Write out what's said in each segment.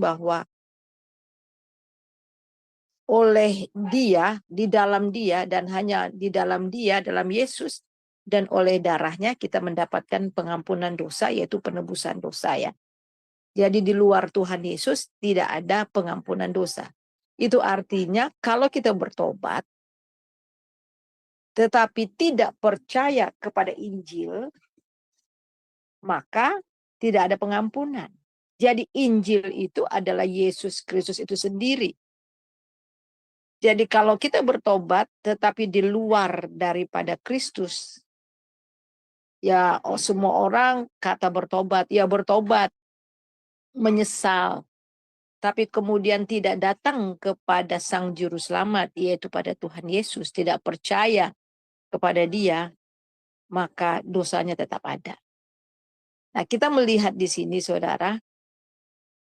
bahwa oleh dia, di dalam dia, dan hanya di dalam dia, dalam Yesus, dan oleh darahnya kita mendapatkan pengampunan dosa, yaitu penebusan dosa ya. Jadi di luar Tuhan Yesus tidak ada pengampunan dosa. Itu artinya kalau kita bertobat, tetapi tidak percaya kepada Injil, maka tidak ada pengampunan. Jadi Injil itu adalah Yesus Kristus itu sendiri. Jadi kalau kita bertobat tetapi di luar daripada Kristus, ya semua orang kata bertobat, ya bertobat, menyesal, tapi kemudian tidak datang kepada Sang Juru Selamat, yaitu pada Tuhan Yesus, tidak percaya kepada Dia, maka dosanya tetap ada. Nah, kita melihat di sini, saudara,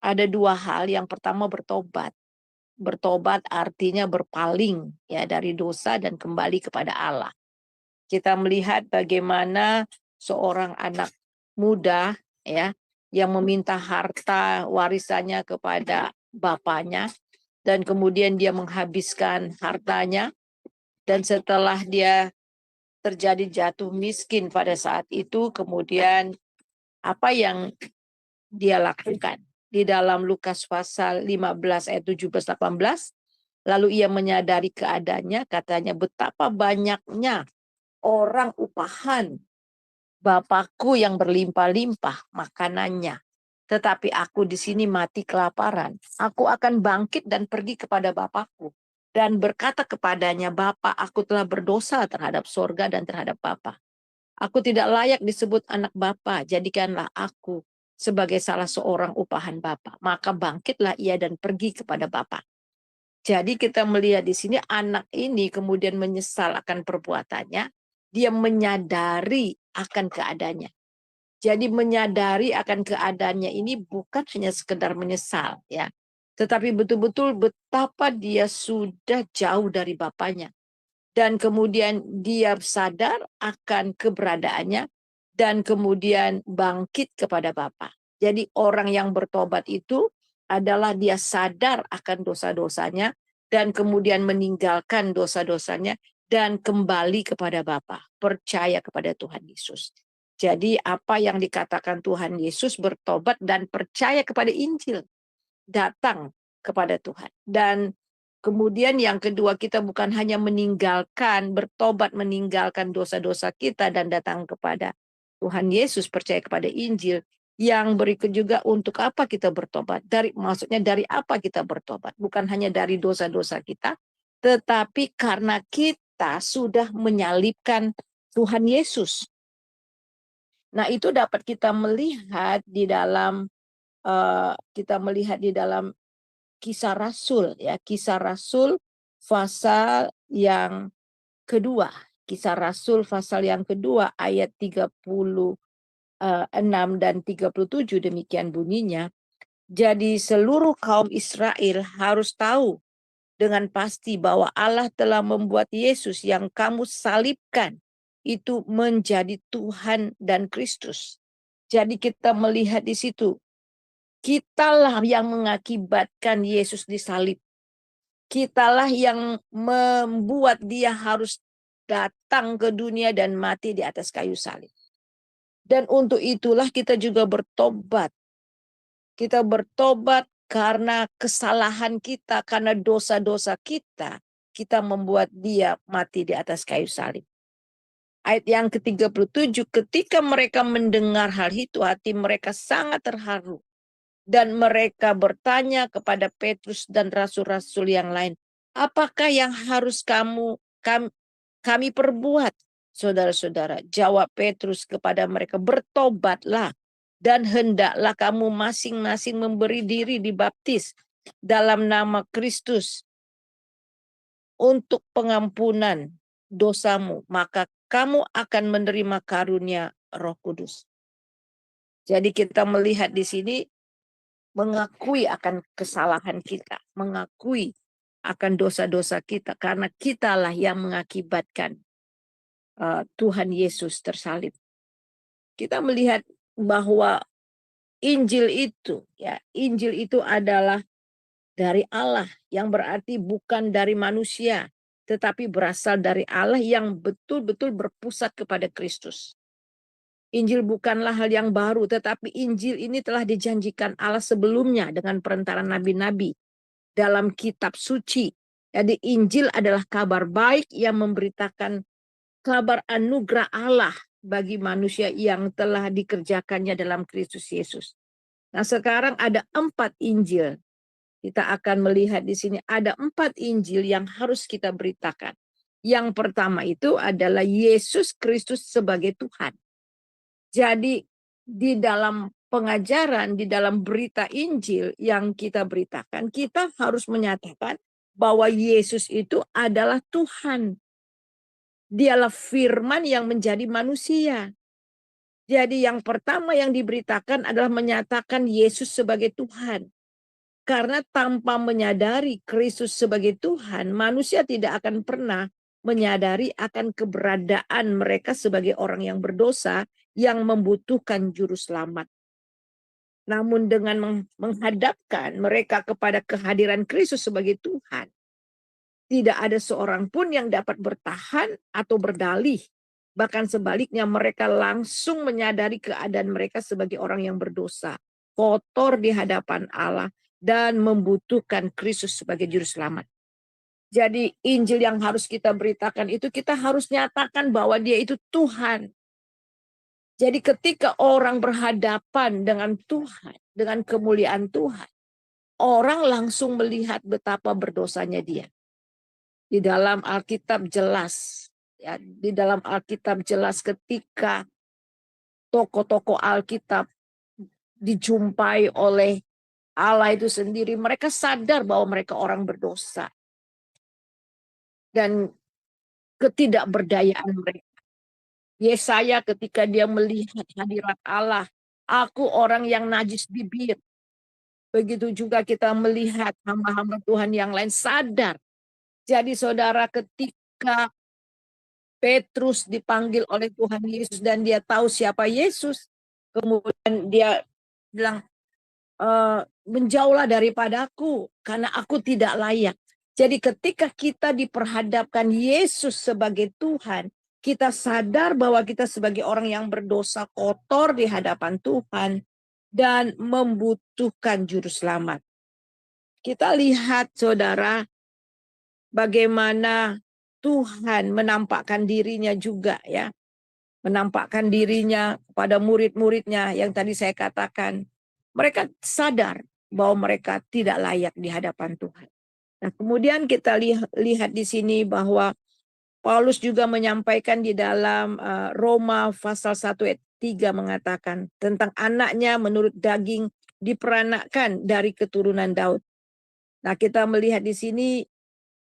ada dua hal. Yang pertama bertobat. Bertobat artinya berpaling ya dari dosa dan kembali kepada Allah. Kita melihat bagaimana seorang anak muda ya yang meminta harta warisannya kepada bapaknya dan kemudian dia menghabiskan hartanya, dan setelah dia terjadi jatuh miskin pada saat itu, kemudian apa yang dia lakukan? Di dalam Lukas pasal 15 ayat 17-18, lalu ia menyadari keadaannya, katanya, betapa banyaknya orang upahan Bapakku yang berlimpah-limpah makanannya, tetapi aku di sini mati kelaparan. Aku akan bangkit dan pergi kepada Bapakku dan berkata kepadanya, Bapa, aku telah berdosa terhadap sorga dan terhadap Bapa. Aku tidak layak disebut anak Bapa, jadikanlah aku sebagai salah seorang upahan Bapa. Maka bangkitlah ia dan pergi kepada Bapa. Jadi kita melihat di sini anak ini kemudian menyesal akan perbuatannya, dia menyadari akan keadaannya. Jadi menyadari akan keadaannya ini bukan hanya sekedar menyesal ya, tetapi betul-betul betapa dia sudah jauh dari bapaknya. Dan kemudian dia sadar akan keberadaannya dan kemudian bangkit kepada Bapa. Jadi orang yang bertobat itu adalah dia sadar akan dosa-dosanya dan kemudian meninggalkan dosa-dosanya dan kembali kepada Bapa, percaya kepada Tuhan Yesus. Jadi apa yang dikatakan Tuhan Yesus, bertobat dan percaya kepada Injil, datang kepada Tuhan. Dan kemudian yang kedua, kita bukan hanya meninggalkan, bertobat meninggalkan dosa-dosa kita dan datang kepada Tuhan Yesus, percaya kepada Injil. Yang berikut juga, untuk apa kita bertobat? Maksudnya dari apa kita bertobat? Bukan hanya dari dosa-dosa kita, tetapi karena kita sudah menyalibkan Tuhan Yesus. Nah, itu dapat kita melihat di dalam Kisah Rasul ya, Kisah Rasul pasal yang kedua. Kisah Rasul pasal yang kedua ayat 36 dan 37, demikian bunyinya. Jadi seluruh kaum Israel harus tahu dengan pasti bahwa Allah telah membuat Yesus yang kamu salibkan itu menjadi Tuhan dan Kristus. Jadi kita melihat di situ, kitalah yang mengakibatkan Yesus disalib. Kitalah yang membuat dia harus datang ke dunia dan mati di atas kayu salib. Dan untuk itulah kita juga bertobat. Kita bertobat karena kesalahan kita, karena dosa-dosa kita, kita membuat dia mati di atas kayu salib. Ayat yang ke-37, ketika mereka mendengar hal itu, hati mereka sangat terharu. Dan mereka bertanya kepada Petrus dan rasul-rasul yang lain, apakah yang harus kami perbuat? Saudara-saudara, jawab Petrus kepada mereka, bertobatlah dan hendaklah kamu masing-masing memberi diri dibaptis dalam nama Kristus untuk pengampunan dosamu, maka kamu akan menerima karunia Roh Kudus. Jadi kita melihat di sini, mengakui akan kesalahan kita, mengakui akan dosa-dosa kita, karena kitalah yang mengakibatkan Tuhan Yesus tersalib. Kita melihat bahwa Injil itu adalah dari Allah, yang berarti bukan dari manusia, tetapi berasal dari Allah yang betul-betul berpusat kepada Kristus. Injil bukanlah hal yang baru, tetapi Injil ini telah dijanjikan Allah sebelumnya dengan perantaraan nabi-nabi dalam kitab suci. Jadi Injil adalah kabar baik yang memberitakan kabar anugerah Allah bagi manusia yang telah dikerjakannya dalam Kristus Yesus. Nah, sekarang ada 4 Injil. Kita akan melihat di sini ada 4 Injil yang harus kita beritakan. Yang pertama itu adalah Yesus Kristus sebagai Tuhan. Jadi di dalam pengajaran, di dalam berita Injil yang kita beritakan, kita harus menyatakan bahwa Yesus itu adalah Tuhan. Dialah firman yang menjadi manusia. Jadi yang pertama yang diberitakan adalah menyatakan Yesus sebagai Tuhan. Karena tanpa menyadari Kristus sebagai Tuhan, manusia tidak akan pernah menyadari akan keberadaan mereka sebagai orang yang berdosa yang membutuhkan juru selamat. Namun dengan menghadapkan mereka kepada kehadiran Kristus sebagai Tuhan, tidak ada seorang pun yang dapat bertahan atau berdalih. Bahkan sebaliknya mereka langsung menyadari keadaan mereka sebagai orang yang berdosa, kotor di hadapan Allah, dan membutuhkan Kristus sebagai juru selamat. Jadi Injil yang harus kita beritakan itu, kita harus nyatakan bahwa dia itu Tuhan. Jadi ketika orang berhadapan dengan Tuhan, dengan kemuliaan Tuhan, orang langsung melihat betapa berdosanya dia. Di dalam Alkitab jelas, ya, di dalam Alkitab jelas ketika tokoh-tokoh Alkitab dijumpai oleh Allah itu sendiri, mereka sadar bahwa mereka orang berdosa. Dan ketidakberdayaan mereka. Yesaya ketika dia melihat hadirat Allah, aku orang yang najis bibir. Begitu juga kita melihat hamba-hamba Tuhan yang lain sadar. Jadi saudara, ketika Petrus dipanggil oleh Tuhan Yesus dan dia tahu siapa Yesus, kemudian dia bilang, menjauhlah daripadaku karena aku tidak layak. Jadi ketika kita diperhadapkan Yesus sebagai Tuhan, kita sadar bahwa kita sebagai orang yang berdosa, kotor di hadapan Tuhan, dan membutuhkan juru selamat. Kita lihat saudara, bagaimana Tuhan menampakkan dirinya juga, ya. Menampakkan dirinya pada murid-muridnya yang tadi saya katakan. Mereka sadar bahwa mereka tidak layak di hadapan Tuhan. Nah, kemudian kita lihat di sini bahwa Paulus juga menyampaikan di dalam Roma pasal 1 ayat 3 mengatakan tentang anaknya menurut daging diperanakkan dari keturunan Daud. Nah, kita melihat di sini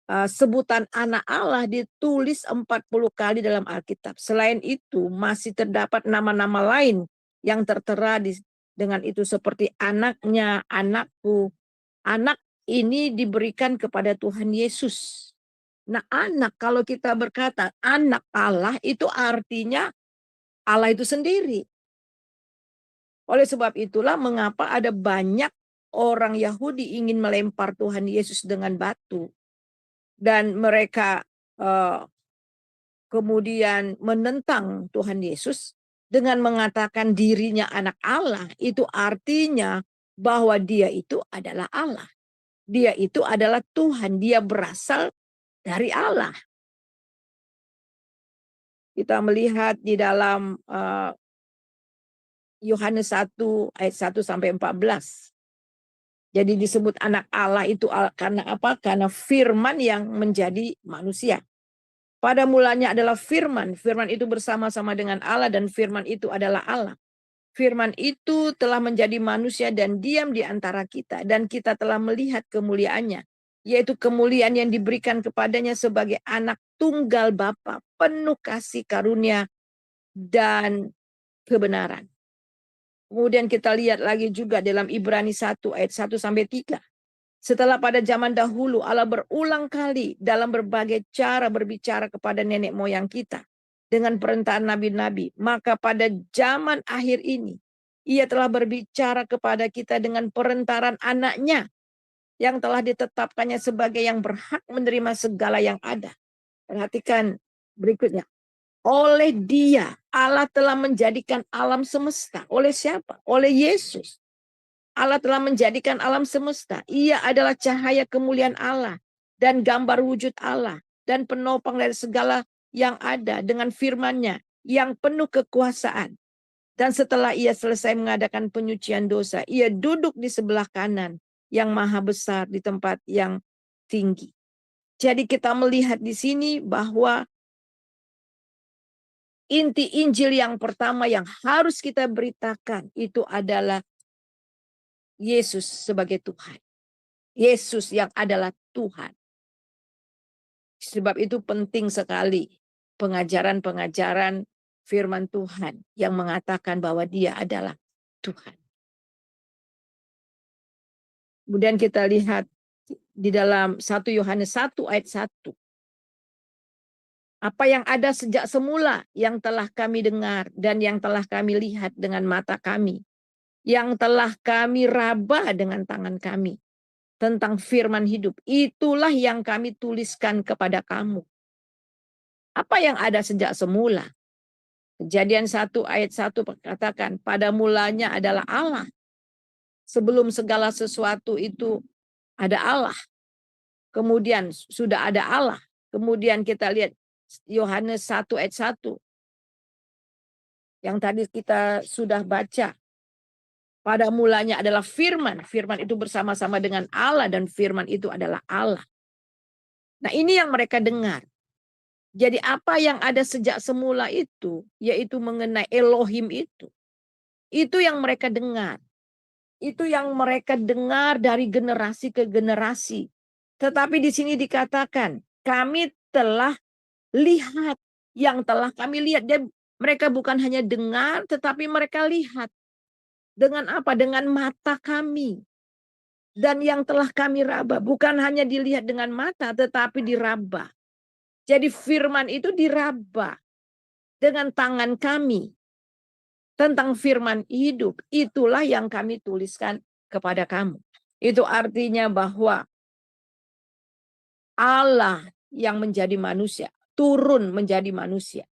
sebutan anak Allah ditulis 40 kali dalam Alkitab. Selain itu masih terdapat nama-nama lain yang tertera dengan itu seperti anaknya, anakku. Anak ini diberikan kepada Tuhan Yesus. Nah, anak, kalau kita berkata anak Allah, itu artinya Allah itu sendiri. Oleh sebab itulah mengapa ada banyak orang Yahudi ingin melempar Tuhan Yesus dengan batu. Dan mereka kemudian menentang Tuhan Yesus dengan mengatakan dirinya anak Allah. Itu artinya bahwa dia itu adalah Allah. Dia itu adalah Tuhan. Dia berasal dari Allah. Kita melihat di dalam Yohanes 1 ayat 1 sampai 14. Jadi disebut anak Allah itu karena apa? Karena firman yang menjadi manusia. Pada mulanya adalah firman. Firman itu bersama-sama dengan Allah dan firman itu adalah Allah. Firman itu telah menjadi manusia dan diam di antara kita. Dan kita telah melihat kemuliaannya. Yaitu kemuliaan yang diberikan kepadanya sebagai anak tunggal Bapa. Penuh kasih karunia dan kebenaran. Kemudian kita lihat lagi juga dalam Ibrani 1 ayat 1 sampai 3. Setelah pada zaman dahulu Allah berulang kali dalam berbagai cara berbicara kepada nenek moyang kita dengan perintah nabi-nabi. Maka pada zaman akhir ini Ia telah berbicara kepada kita dengan perantaran anaknya yang telah ditetapkannya sebagai yang berhak menerima segala yang ada. Perhatikan berikutnya. Oleh Dia, Allah telah menjadikan alam semesta. Oleh siapa? Oleh Yesus. Allah telah menjadikan alam semesta. Ia adalah cahaya kemuliaan Allah dan gambar wujud Allah dan penopang dari segala yang ada dengan firman-Nya yang penuh kekuasaan. Dan setelah ia selesai mengadakan penyucian dosa, ia duduk di sebelah kanan yang maha besar di tempat yang tinggi. Jadi kita melihat di sini bahwa inti Injil yang pertama yang harus kita beritakan itu adalah Yesus sebagai Tuhan. Yesus yang adalah Tuhan. Sebab itu penting sekali pengajaran-pengajaran firman Tuhan yang mengatakan bahwa Dia adalah Tuhan. Kemudian kita lihat di dalam 1 Yohanes 1 ayat 1. Apa yang ada sejak semula yang telah kami dengar dan yang telah kami lihat dengan mata kami, yang telah kami raba dengan tangan kami tentang firman hidup, itulah yang kami tuliskan kepada kamu. Apa yang ada sejak semula? Kejadian 1 ayat 1 katakan, pada mulanya adalah Allah. Sebelum segala sesuatu itu ada Allah. Kemudian sudah ada Allah. Kemudian kita lihat Yohanes 1 ayat 1. Yang tadi kita sudah baca. Pada mulanya adalah firman. Firman itu bersama-sama dengan Allah dan firman itu adalah Allah. Nah, ini yang mereka dengar. Jadi apa yang ada sejak semula itu, yaitu mengenai Elohim itu. Itu yang mereka dengar. Itu yang mereka dengar dari generasi ke generasi. Tetapi di sini dikatakan, kami telah lihat. Yang telah kami lihat. Dan mereka bukan hanya dengar, tetapi mereka lihat. Dengan apa? Dengan mata kami. Dan yang telah kami raba. Bukan hanya dilihat dengan mata, tetapi diraba. Jadi firman itu diraba dengan tangan kami. Tentang firman hidup. Itulah yang kami tuliskan kepada kamu. Itu artinya bahwa Allah yang menjadi manusia. Turun menjadi manusia.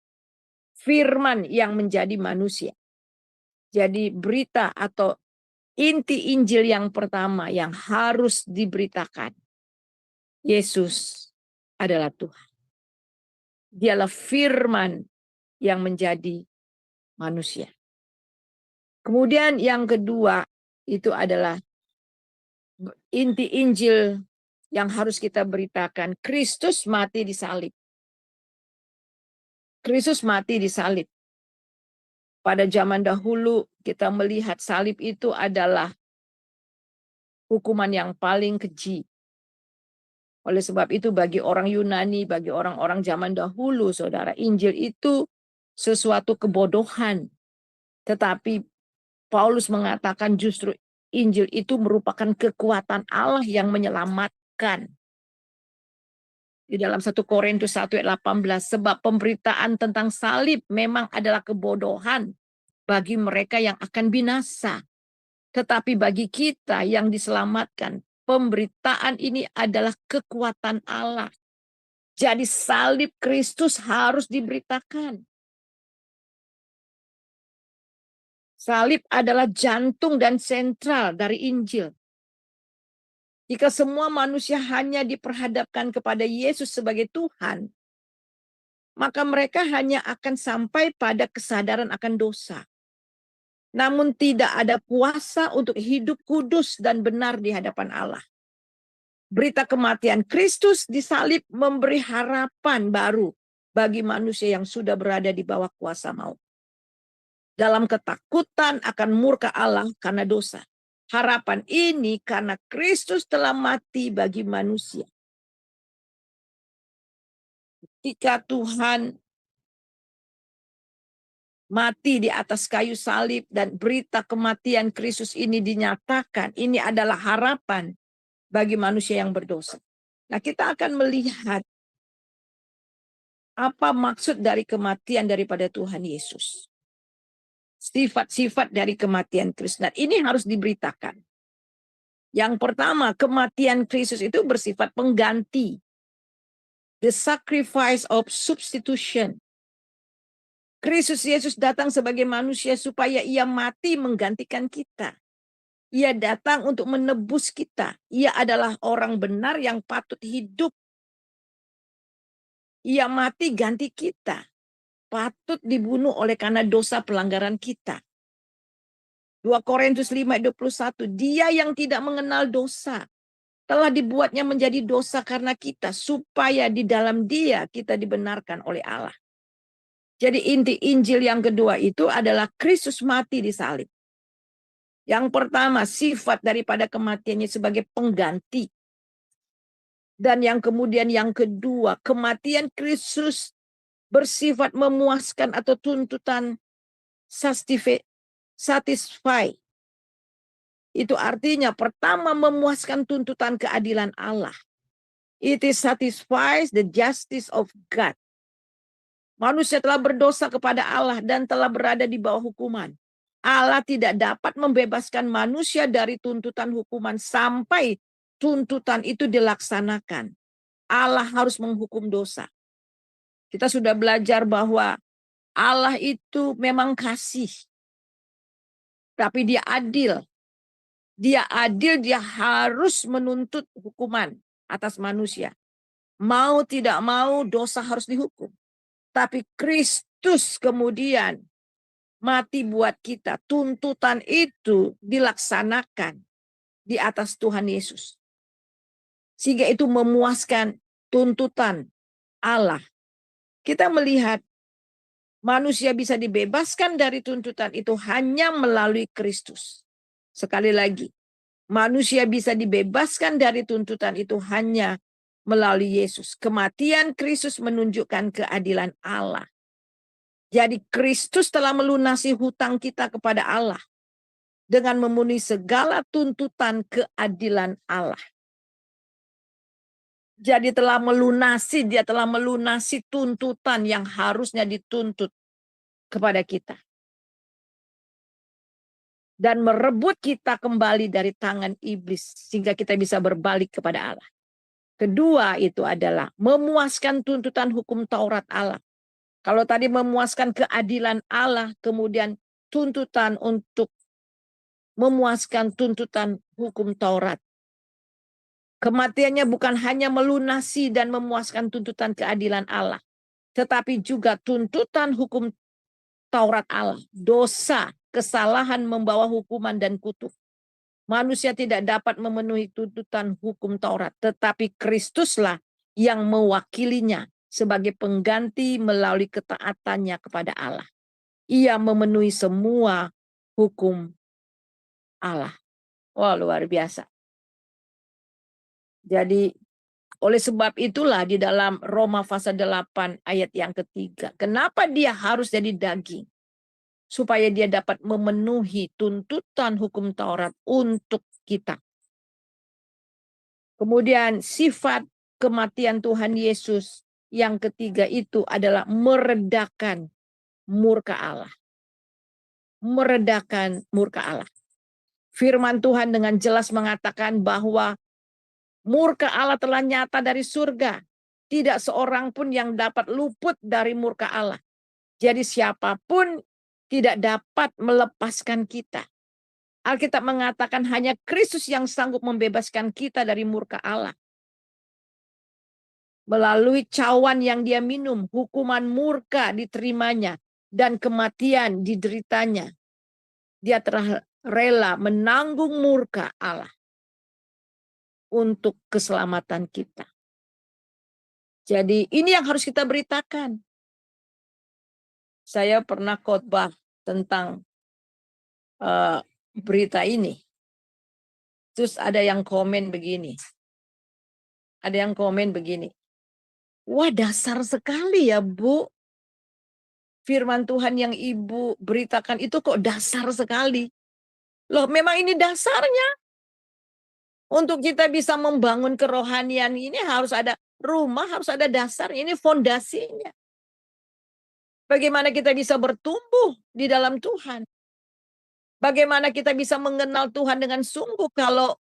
Firman yang menjadi manusia. Jadi berita atau inti Injil yang pertama yang harus diberitakan. Yesus adalah Tuhan. Dialah firman yang menjadi manusia. Kemudian yang kedua itu adalah inti Injil yang harus kita beritakan. Kristus mati di salib. Kristus mati di salib. Pada zaman dahulu kita melihat salib itu adalah hukuman yang paling keji. Oleh sebab itu bagi orang Yunani, bagi orang-orang zaman dahulu, saudara, Injil itu sesuatu kebodohan. Tetapi Paulus mengatakan justru Injil itu merupakan kekuatan Allah yang menyelamatkan. Di dalam 1 Korintus 1 ayat 18, sebab pemberitaan tentang salib memang adalah kebodohan bagi mereka yang akan binasa. Tetapi bagi kita yang diselamatkan, pemberitaan ini adalah kekuatan Allah. Jadi salib Kristus harus diberitakan. Salib adalah jantung dan sentral dari Injil. Jika semua manusia hanya diperhadapkan kepada Yesus sebagai Tuhan, maka mereka hanya akan sampai pada kesadaran akan dosa. Namun tidak ada kuasa untuk hidup kudus dan benar di hadapan Allah. Berita kematian Kristus disalib memberi harapan baru bagi manusia yang sudah berada di bawah kuasa maut. Dalam ketakutan akan murka Allah karena dosa. Harapan ini karena Kristus telah mati bagi manusia. Ketika Tuhan mati di atas kayu salib dan berita kematian Kristus ini dinyatakan, ini adalah harapan bagi manusia yang berdosa. Nah, kita akan melihat apa maksud dari kematian daripada Tuhan Yesus. Sifat-sifat dari kematian Kristus. Nah, ini harus diberitakan. Yang pertama, kematian Kristus itu bersifat pengganti. The sacrifice of substitution. Kristus Yesus datang sebagai manusia supaya ia mati menggantikan kita. Ia datang untuk menebus kita. Ia adalah orang benar yang patut hidup. Ia mati ganti kita. Patut dibunuh oleh karena dosa pelanggaran kita. 2 Korintus 5:21. Dia yang tidak mengenal dosa telah dibuatnya menjadi dosa karena kita, supaya di dalam dia kita dibenarkan oleh Allah. Jadi inti Injil yang kedua itu adalah Kristus mati di salib. Yang pertama, sifat daripada kematiannya sebagai pengganti. Dan yang kemudian yang kedua, kematian Kristus bersifat memuaskan atau tuntutan satisfy. Itu artinya pertama memuaskan tuntutan keadilan Allah. It is satisfies the justice of God. Manusia telah berdosa kepada Allah dan telah berada di bawah hukuman. Allah tidak dapat membebaskan manusia dari tuntutan hukuman sampai tuntutan itu dilaksanakan. Allah harus menghukum dosa. Kita sudah belajar bahwa Allah itu memang kasih. Tapi dia adil. Dia adil, dia harus menuntut hukuman atas manusia. Mau tidak mau dosa harus dihukum. Tapi Kristus kemudian mati buat kita. Tuntutan itu dilaksanakan di atas Tuhan Yesus. Sehingga itu memuaskan tuntutan Allah. Kita melihat manusia bisa dibebaskan dari tuntutan itu hanya melalui Kristus. Sekali lagi, manusia bisa dibebaskan dari tuntutan itu hanya melalui Yesus. Kematian Kristus menunjukkan keadilan Allah. Jadi Kristus telah melunasi hutang kita kepada Allah dengan memenuhi segala tuntutan keadilan Allah. Jadi dia telah melunasi tuntutan yang harusnya dituntut kepada kita. Dan merebut kita kembali dari tangan iblis sehingga kita bisa berbalik kepada Allah. Kedua itu adalah memuaskan tuntutan hukum Taurat Allah. Kalau tadi memuaskan keadilan Allah, kemudian tuntutan untuk memuaskan tuntutan hukum Taurat. Kematiannya bukan hanya melunasi dan memuaskan tuntutan keadilan Allah, tetapi juga tuntutan hukum Taurat Allah. Dosa, kesalahan membawa hukuman dan kutuk. Manusia tidak dapat memenuhi tuntutan hukum Taurat, tetapi Kristuslah yang mewakilinya sebagai pengganti melalui ketaatannya kepada Allah. Ia memenuhi semua hukum Allah. Wah, luar biasa. Jadi oleh sebab itulah di dalam Roma pasal 8 ayat yang ketiga. Kenapa dia harus jadi daging? Supaya dia dapat memenuhi tuntutan hukum Taurat untuk kita. Kemudian sifat kematian Tuhan Yesus yang ketiga itu adalah meredakan murka Allah. Meredakan murka Allah. Firman Tuhan dengan jelas mengatakan bahwa murka Allah telah nyata dari surga. Tidak seorang pun yang dapat luput dari murka Allah. Jadi siapapun tidak dapat melepaskan kita. Alkitab mengatakan hanya Kristus yang sanggup membebaskan kita dari murka Allah. Melalui cawan yang dia minum, hukuman murka diterimanya, dan kematian dideritanya. Dia telah rela menanggung murka Allah untuk keselamatan kita. Jadi ini yang harus kita beritakan. Saya pernah khotbah tentang berita ini. Terus ada yang komen begini. Wah, dasar sekali ya, Bu. Firman Tuhan yang Ibu beritakan itu kok dasar sekali. Loh, memang ini dasarnya. Untuk kita bisa membangun kerohanian ini harus ada rumah, harus ada dasar. Ini fondasinya. Bagaimana kita bisa bertumbuh di dalam Tuhan? Bagaimana kita bisa mengenal Tuhan dengan sungguh kalau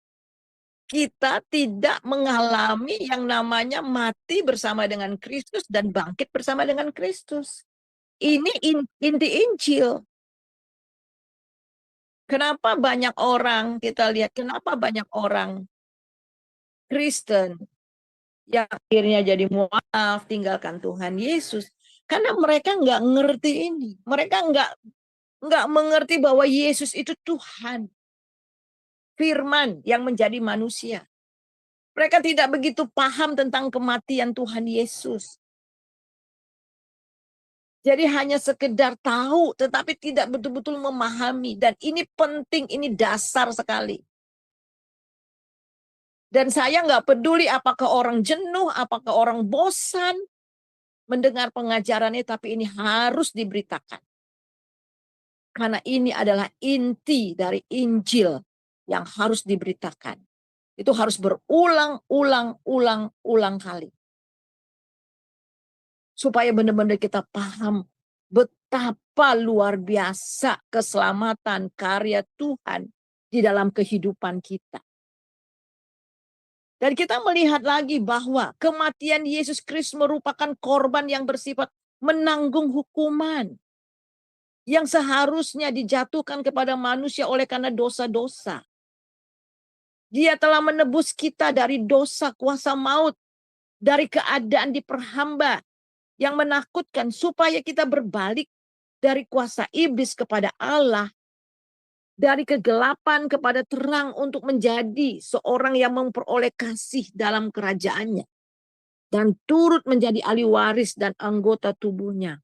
kita tidak mengalami yang namanya mati bersama dengan Kristus dan bangkit bersama dengan Kristus. Ini inti Injil. Kenapa banyak orang, kita lihat kenapa banyak orang Kristen yang akhirnya jadi mualaf, tinggalkan Tuhan Yesus. Karena mereka nggak ngerti ini. Mereka nggak mengerti bahwa Yesus itu Tuhan. Firman yang menjadi manusia. Mereka tidak begitu paham tentang kematian Tuhan Yesus. Jadi hanya sekedar tahu, tetapi tidak betul-betul memahami. Dan ini penting, ini dasar sekali. Dan saya nggak peduli apakah orang jenuh, apakah orang bosan mendengar pengajarannya, tapi ini harus diberitakan. Karena ini adalah inti dari Injil yang harus diberitakan. Itu harus berulang-ulang kali. Supaya benar-benar kita paham betapa luar biasa keselamatan karya Tuhan di dalam kehidupan kita. Dan kita melihat lagi bahwa kematian Yesus Kristus merupakan korban yang bersifat menanggung hukuman yang seharusnya dijatuhkan kepada manusia oleh karena dosa-dosa. Dia telah menebus kita dari dosa kuasa maut, dari keadaan diperhamba yang menakutkan supaya kita berbalik dari kuasa iblis kepada Allah, dari kegelapan kepada terang untuk menjadi seorang yang memperoleh kasih dalam kerajaannya dan turut menjadi ahli waris dan anggota tubuhnya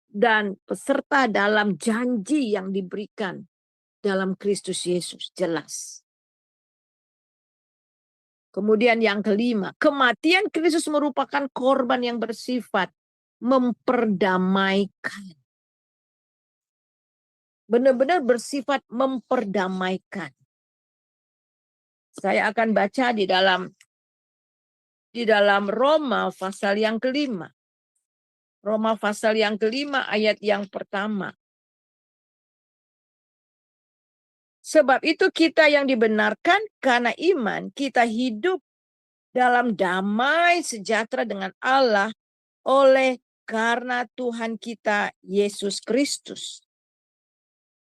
dan peserta dalam janji yang diberikan dalam Kristus Yesus. Jelas. Kemudian yang kelima, kematian Kristus merupakan korban yang bersifat memperdamaikan. Benar-benar bersifat memperdamaikan. Saya akan baca di dalam Roma pasal yang kelima. Roma pasal yang kelima ayat yang pertama. Sebab itu kita yang dibenarkan karena iman, kita hidup dalam damai sejahtera dengan Allah oleh karena Tuhan kita Yesus Kristus.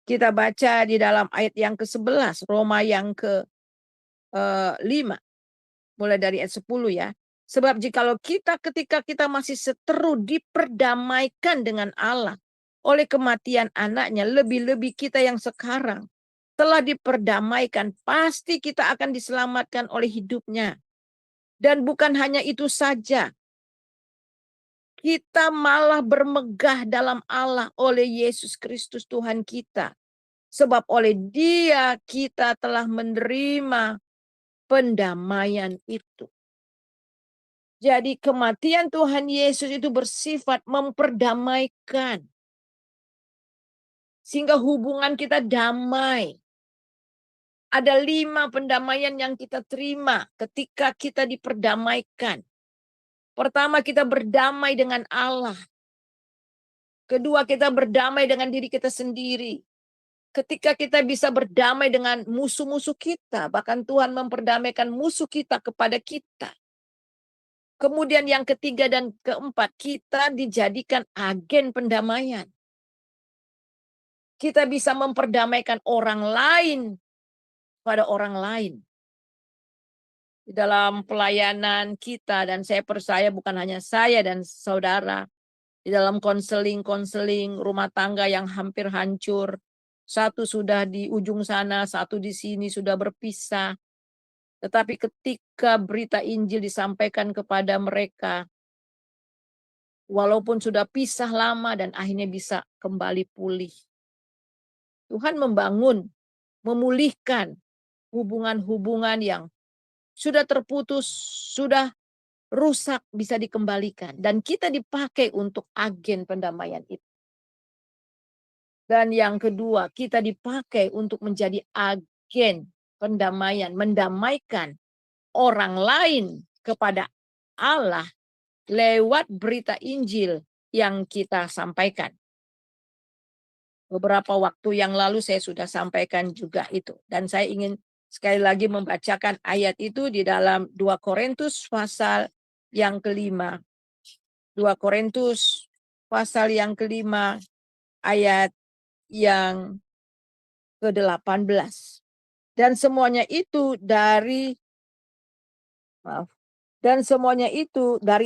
Kita baca di dalam ayat yang ke-11, Roma yang ke-5, mulai dari ayat 10 ya. Sebab jikalau kita ketika kita masih seteru diperdamaikan dengan Allah oleh kematian anaknya, lebih-lebih kita yang sekarang telah diperdamaikan, pasti kita akan diselamatkan oleh hidupnya. Dan bukan hanya itu saja, kita malah bermegah dalam Allah oleh Yesus Kristus Tuhan kita. Sebab oleh Dia kita telah menerima pendamaian itu. Jadi kematian Tuhan Yesus itu bersifat memperdamaikan. Sehingga hubungan kita damai. Ada 5 pendamaian yang kita terima ketika kita diperdamaikan. Pertama, kita berdamai dengan Allah. Kedua, kita berdamai dengan diri kita sendiri. Ketika kita bisa berdamai dengan musuh-musuh kita, bahkan Tuhan memperdamaikan musuh kita kepada kita. Kemudian yang ketiga dan keempat, kita dijadikan agen pendamaian. Kita bisa memperdamaikan orang lain pada orang lain. Di dalam pelayanan kita, dan saya percaya bukan hanya saya dan saudara, di dalam konseling rumah tangga yang hampir hancur, satu sudah di ujung sana, satu di sini sudah berpisah. Tetapi ketika berita Injil disampaikan kepada mereka, walaupun sudah pisah lama dan akhirnya bisa kembali pulih. Tuhan membangun, memulihkan hubungan-hubungan yang sudah terputus, sudah rusak bisa dikembalikan. Dan kita dipakai untuk agen pendamaian itu. Dan yang kedua, kita dipakai untuk menjadi agen pendamaian, mendamaikan orang lain kepada Allah lewat berita Injil yang kita sampaikan. Beberapa waktu yang lalu saya sudah sampaikan juga itu. Dan saya ingin sekali lagi membacakan ayat itu di dalam 2 Korintus pasal yang kelima. 2 Korintus pasal yang kelima ayat yang ke-18. Dan semuanya itu dari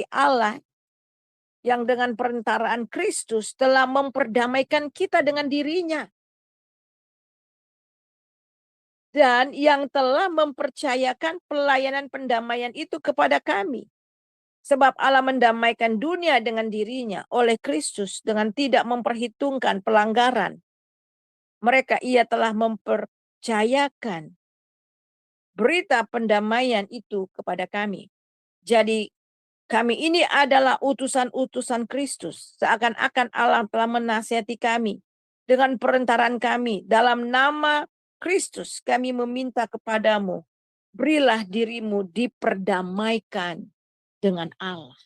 Allah yang dengan perantaraan Kristus telah memperdamaikan kita dengan dirinya. Dan yang telah mempercayakan pelayanan pendamaian itu kepada kami. Sebab Allah mendamaikan dunia dengan dirinya oleh Kristus dengan tidak memperhitungkan pelanggaran. Ia telah mempercayakan berita pendamaian itu kepada kami. Jadi kami ini adalah utusan-utusan Kristus. Seakan-akan Allah telah menasihati kami dengan perantaraan kami. Dalam nama Kristus kami meminta kepadamu, berilah dirimu diperdamaikan dengan Allah.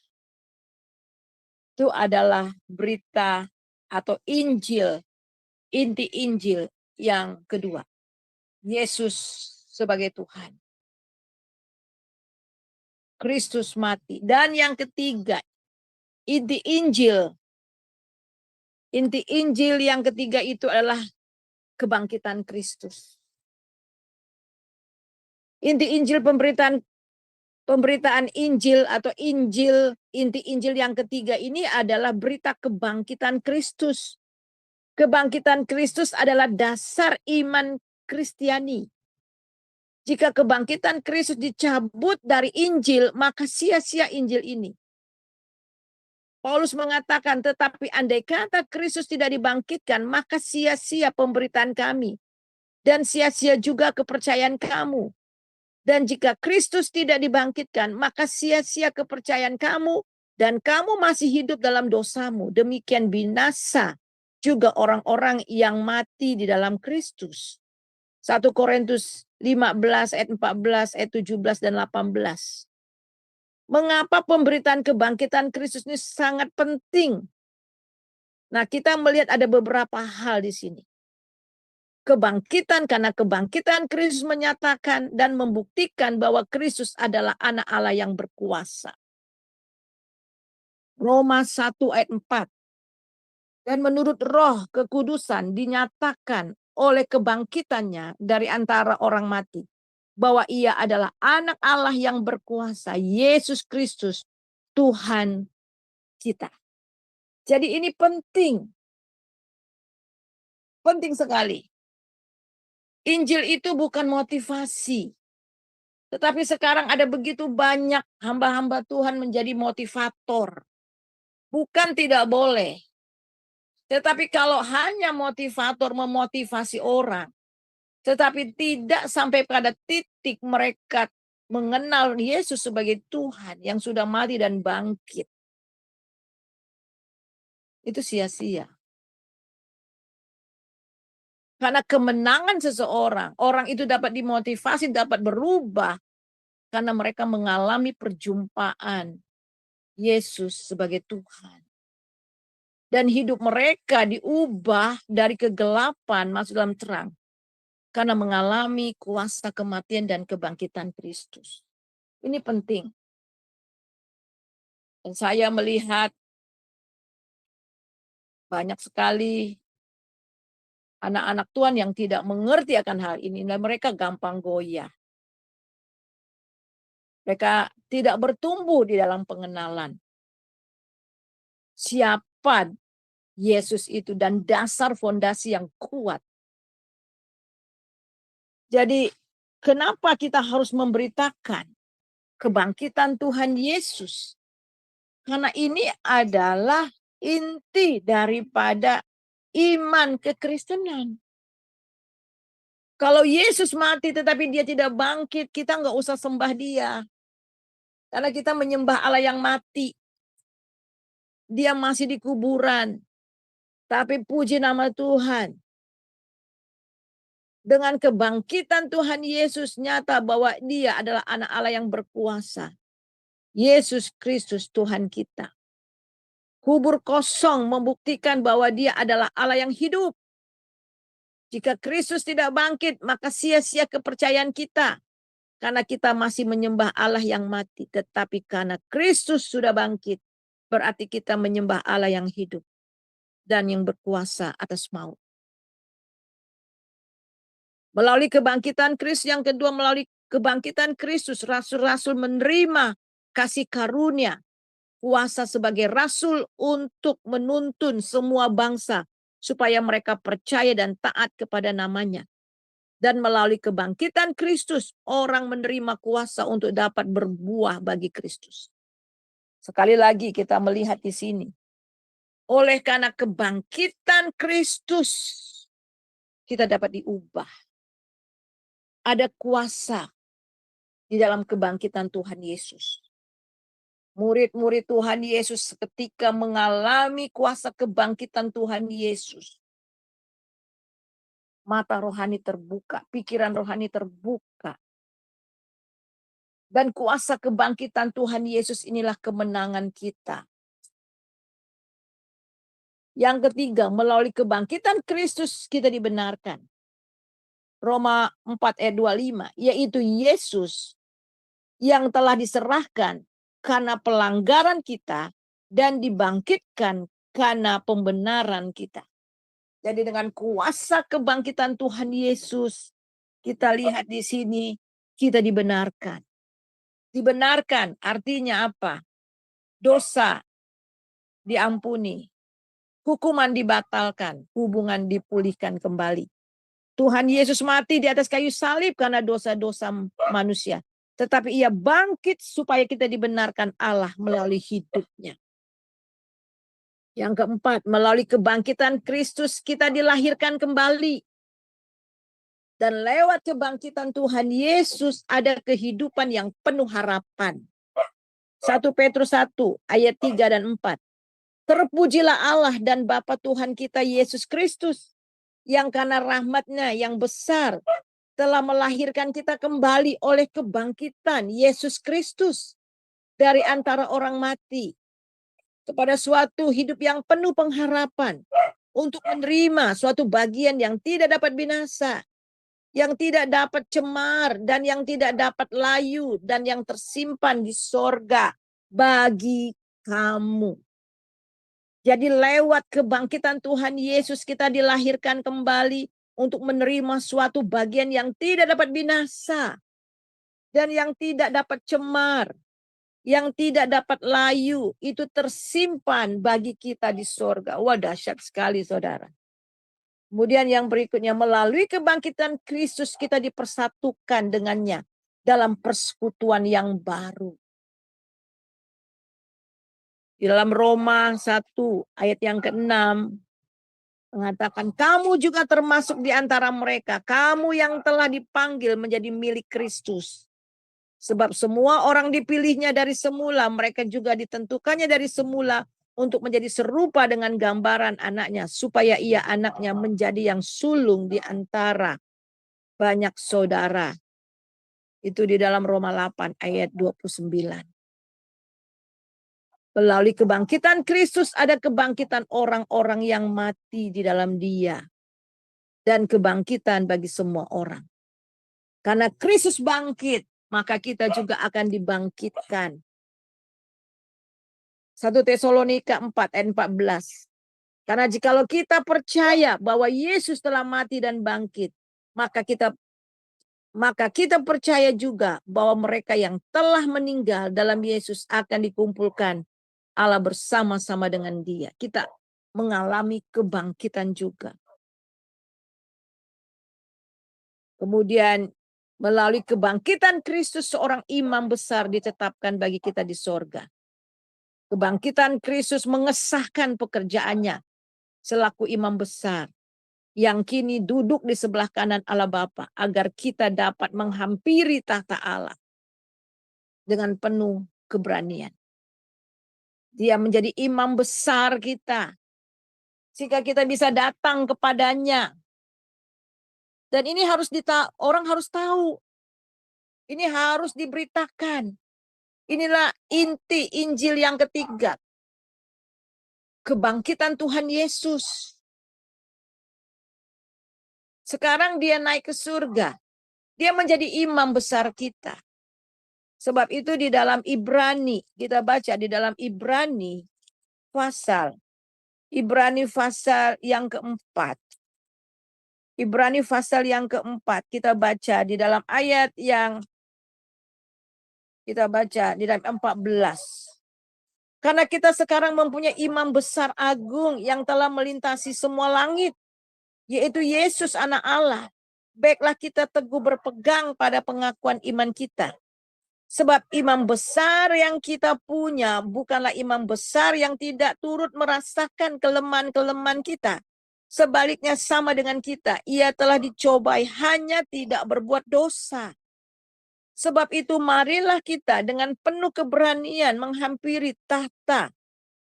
Itu adalah berita atau Injil, inti Injil yang kedua. Yesus sebagai Tuhan. Kristus mati. Dan yang ketiga, inti Injil. Inti Injil yang ketiga itu adalah kebangkitan Kristus. Inti Injil pemberitaan Injil atau Injil, inti Injil yang ketiga ini adalah berita kebangkitan Kristus. Kebangkitan Kristus adalah dasar iman Kristiani. Jika kebangkitan Kristus dicabut dari Injil, maka sia-sia Injil ini. Paulus mengatakan, tetapi andai kata Kristus tidak dibangkitkan, maka sia-sia pemberitaan kami. Dan sia-sia juga kepercayaan kamu. Dan jika Kristus tidak dibangkitkan, maka sia-sia kepercayaan kamu. Dan kamu masih hidup dalam dosamu. Demikian binasa juga orang-orang yang mati di dalam Kristus. 1 Korintus 15 ayat 14, ayat 17 dan 18. Mengapa pemberitaan kebangkitan Kristus ini sangat penting? Nah, kita melihat ada beberapa hal di sini. Kebangkitan, karena kebangkitan Kristus menyatakan dan membuktikan bahwa Kristus adalah anak Allah yang berkuasa. Roma 1 ayat 4. Dan menurut Roh kekudusan dinyatakan oleh kebangkitannya dari antara orang mati, bahwa ia adalah anak Allah yang berkuasa, Yesus Kristus, Tuhan kita. Jadi ini penting. Penting sekali. Injil itu bukan motivasi. Tetapi sekarang ada begitu banyak hamba-hamba Tuhan menjadi motivator. Bukan tidak boleh. Tetapi kalau hanya motivator memotivasi orang, tetapi tidak sampai pada titik mereka mengenal Yesus sebagai Tuhan yang sudah mati dan bangkit, itu sia-sia. Karena kemenangan seseorang, orang itu dapat dimotivasi, dapat berubah karena mereka mengalami perjumpaan Yesus sebagai Tuhan. Dan hidup mereka diubah dari kegelapan masuk dalam terang. Karena mengalami kuasa kematian dan kebangkitan Kristus. Ini penting. Dan saya melihat banyak sekali anak-anak Tuhan yang tidak mengerti akan hal ini. Dan mereka gampang goyah. Mereka tidak bertumbuh di dalam pengenalan. Siapa Yesus itu dan dasar fondasi yang kuat. Jadi kenapa kita harus memberitakan kebangkitan Tuhan Yesus? Karena ini adalah inti daripada iman kekristenan. Kalau Yesus mati tetapi dia tidak bangkit, kita nggak usah sembah dia. Karena kita menyembah Allah yang mati. Dia masih di kuburan. Tapi puji nama Tuhan. Dengan kebangkitan Tuhan Yesus nyata bahwa dia adalah anak Allah yang berkuasa. Yesus Kristus Tuhan kita. Kubur kosong membuktikan bahwa dia adalah Allah yang hidup. Jika Kristus tidak bangkit, maka sia-sia kepercayaan kita. Karena kita masih menyembah Allah yang mati. Tetapi karena Kristus sudah bangkit, berarti kita menyembah Allah yang hidup dan yang berkuasa atas maut. Melalui kebangkitan Kristus, yang kedua melalui kebangkitan Kristus, rasul-rasul menerima kasih karunia, kuasa sebagai rasul untuk menuntun semua bangsa supaya mereka percaya dan taat kepada namanya. Dan melalui kebangkitan Kristus, orang menerima kuasa untuk dapat berbuah bagi Kristus. Sekali lagi kita melihat di sini. Oleh karena kebangkitan Kristus, kita dapat diubah. Ada kuasa di dalam kebangkitan Tuhan Yesus. Murid-murid Tuhan Yesus ketika mengalami kuasa kebangkitan Tuhan Yesus, mata rohani terbuka, pikiran rohani terbuka. Dan kuasa kebangkitan Tuhan Yesus inilah kemenangan kita. Yang ketiga, melalui kebangkitan Kristus kita dibenarkan. Roma 4 ayat 25, yaitu Yesus yang telah diserahkan karena pelanggaran kita dan dibangkitkan karena pembenaran kita. Jadi dengan kuasa kebangkitan Tuhan Yesus, kita lihat di sini kita dibenarkan. Dibenarkan artinya apa? Dosa diampuni, hukuman dibatalkan, hubungan dipulihkan kembali. Tuhan Yesus mati di atas kayu salib karena dosa-dosa manusia. Tetapi ia bangkit supaya kita dibenarkan Allah melalui hidupnya. Yang keempat, melalui kebangkitan Kristus kita dilahirkan kembali. Dan lewat kebangkitan Tuhan Yesus ada kehidupan yang penuh harapan. 1 Petrus 1 ayat 3 dan 4. Terpujilah Allah dan Bapa Tuhan kita Yesus Kristus, yang karena rahmat-Nya yang besar telah melahirkan kita kembali oleh kebangkitan Yesus Kristus dari antara orang mati kepada suatu hidup yang penuh pengharapan untuk menerima suatu bagian yang tidak dapat binasa, yang tidak dapat cemar, dan yang tidak dapat layu, dan yang tersimpan di sorga bagi kamu. Jadi lewat kebangkitan Tuhan Yesus kita dilahirkan kembali untuk menerima suatu bagian yang tidak dapat binasa dan yang tidak dapat cemar, yang tidak dapat layu, itu tersimpan bagi kita di sorga. Wah, dahsyat sekali saudara. Kemudian yang berikutnya, melalui kebangkitan Kristus kita dipersatukan dengannya dalam persekutuan yang baru. Di dalam Roma 1 ayat yang ke-6 mengatakan, kamu juga termasuk di antara mereka, kamu yang telah dipanggil menjadi milik Kristus. Sebab semua orang dipilihnya dari semula, mereka juga ditentukannya dari semula untuk menjadi serupa dengan gambaran anaknya, supaya ia anaknya menjadi yang sulung di antara banyak saudara. Itu di dalam Roma 8 ayat 29. Melalui kebangkitan Kristus ada kebangkitan orang-orang yang mati di dalam Dia. Dan kebangkitan bagi semua orang. Karena Kristus bangkit, maka kita juga akan dibangkitkan. 1 Tesalonika 4 ayat 14. Karena jikalau kita percaya bahwa Yesus telah mati dan bangkit, maka kita percaya juga bahwa mereka yang telah meninggal dalam Yesus akan dikumpulkan Allah bersama-sama dengan Dia. Kita mengalami kebangkitan juga. Kemudian melalui kebangkitan Kristus seorang imam besar ditetapkan bagi kita di sorga. Kebangkitan Kristus mengesahkan pekerjaannya selaku imam besar yang kini duduk di sebelah kanan Allah Bapa agar kita dapat menghampiri tahta Allah dengan penuh keberanian. Dia menjadi imam besar kita sehingga kita bisa datang kepadanya. Dan ini orang harus tahu. Ini harus diberitakan. Inilah inti Injil yang ketiga. kebangkitan Tuhan Yesus. Sekarang dia naik ke surga. Dia menjadi imam besar kita. Sebab itu di dalam Ibrani, kita baca di dalam Ibrani pasal yang keempat. Ibrani pasal yang keempat, kita baca di dalam ayat yang kita baca di dalam 14. Karena kita sekarang mempunyai imam besar agung yang telah melintasi semua langit, yaitu Yesus anak Allah. Baiklah kita teguh berpegang pada pengakuan iman kita. Sebab imam besar yang kita punya bukanlah imam besar yang tidak turut merasakan kelemahan-kelemahan kita. Sebaliknya sama dengan kita, ia telah dicobai hanya tidak berbuat dosa. Sebab itu marilah kita dengan penuh keberanian menghampiri tahta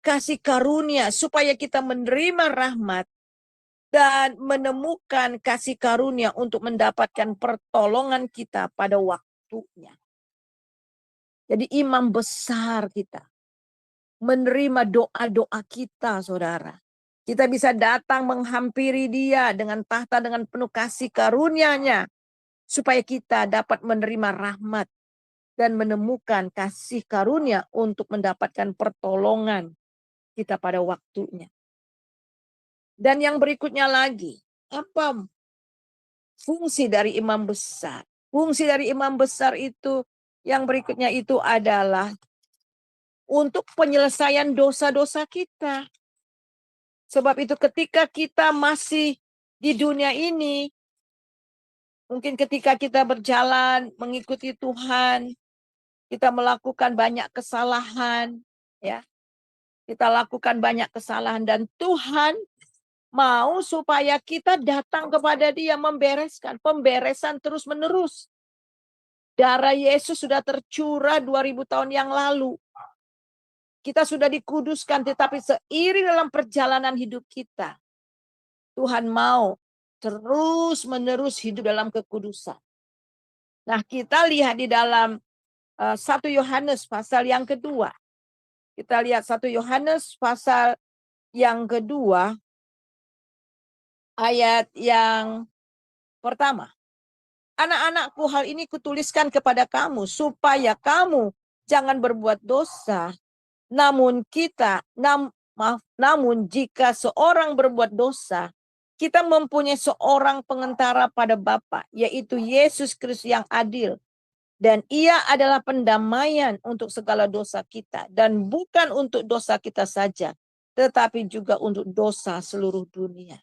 kasih karunia supaya kita menerima rahmat dan menemukan kasih karunia untuk mendapatkan pertolongan kita pada waktunya. Jadi imam besar kita menerima doa-doa kita, saudara. Kita bisa datang menghampiri dia dengan tahta dengan penuh kasih karunia-Nya supaya kita dapat menerima rahmat dan menemukan kasih karunia untuk mendapatkan pertolongan kita pada waktunya. Dan yang berikutnya lagi, apa fungsi dari imam besar? Fungsi dari imam besar itu yang berikutnya itu adalah untuk penyelesaian dosa-dosa kita. Sebab itu ketika kita masih di dunia ini, mungkin ketika kita berjalan mengikuti Tuhan, kita melakukan banyak kesalahan, ya. Kita lakukan banyak kesalahan dan Tuhan mau supaya kita datang kepada Dia membereskan, pemberesan terus-menerus. Darah Yesus sudah tercurah 2000 tahun yang lalu. Kita sudah dikuduskan, tetapi seiring dalam perjalanan hidup kita, Tuhan mau terus-menerus hidup dalam kekudusan. Nah, kita lihat di dalam 1 Yohanes pasal yang kedua. Kita lihat 1 Yohanes pasal yang kedua, ayat yang pertama. Anak-anakku, hal ini kutuliskan kepada kamu supaya kamu jangan berbuat dosa. Namun jika seorang berbuat dosa, kita mempunyai seorang pengantara pada Bapa, yaitu Yesus Kristus yang adil. Dan ia adalah pendamaian untuk segala dosa kita. Dan bukan untuk dosa kita saja, tetapi juga untuk dosa seluruh dunia.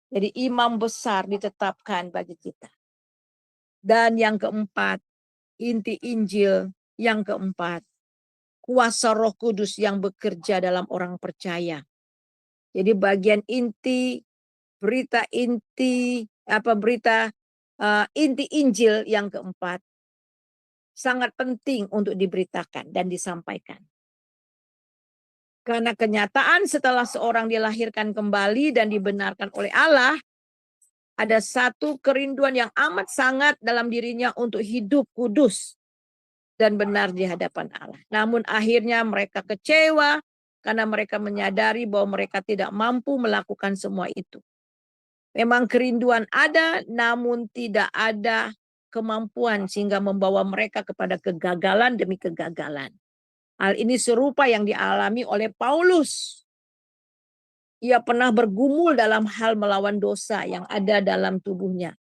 Jadi imam besar ditetapkan bagi kita. Dan yang keempat, inti Injil yang keempat, kuasa Roh Kudus yang bekerja dalam orang percaya. Jadi bagian inti inti Injil yang keempat sangat penting untuk diberitakan dan disampaikan. Karena kenyataan setelah seorang dilahirkan kembali dan dibenarkan oleh Allah, ada satu kerinduan yang amat sangat dalam dirinya untuk hidup kudus dan benar di hadapan Allah. Namun akhirnya mereka kecewa karena mereka menyadari bahwa mereka tidak mampu melakukan semua itu. Memang kerinduan ada, namun tidak ada kemampuan sehingga membawa mereka kepada kegagalan demi kegagalan. Hal ini serupa yang dialami oleh Paulus. Ia pernah bergumul dalam hal melawan dosa yang ada dalam tubuhnya.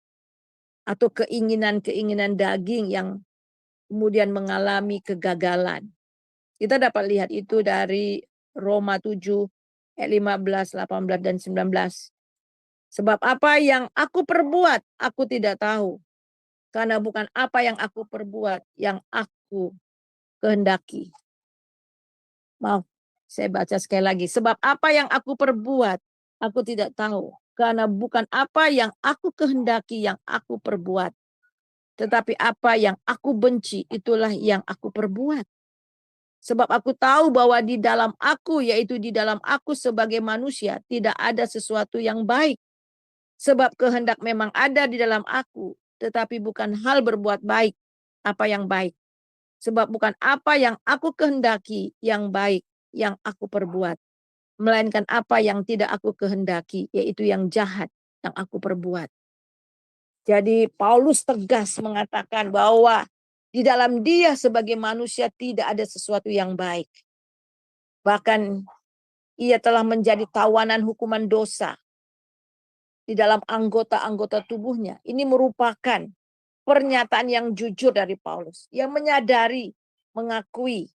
Atau keinginan-keinginan daging yang kemudian mengalami kegagalan. Kita dapat lihat itu dari Roma 7, ayat 15, 18, dan 19. Sebab apa yang aku perbuat, aku tidak tahu. Karena bukan apa yang aku perbuat, yang aku kehendaki. Maaf, saya baca sekali lagi. Sebab apa yang aku perbuat, aku tidak tahu. Karena bukan apa yang aku kehendaki yang aku perbuat. Tetapi apa yang aku benci, itulah yang aku perbuat. Sebab aku tahu bahwa di dalam aku, yaitu di dalam aku sebagai manusia, tidak ada sesuatu yang baik. Sebab kehendak memang ada di dalam aku, tetapi bukan hal berbuat baik, apa yang baik. Sebab bukan apa yang aku kehendaki yang baik, yang aku perbuat. melainkan apa yang tidak aku kehendaki, yaitu yang jahat yang aku perbuat. Jadi Paulus tegas mengatakan bahwa di dalam dia sebagai manusia tidak ada sesuatu yang baik. Bahkan ia telah menjadi tawanan hukuman dosa di dalam anggota-anggota tubuhnya. Ini merupakan pernyataan yang jujur dari Paulus, yang menyadari, mengakui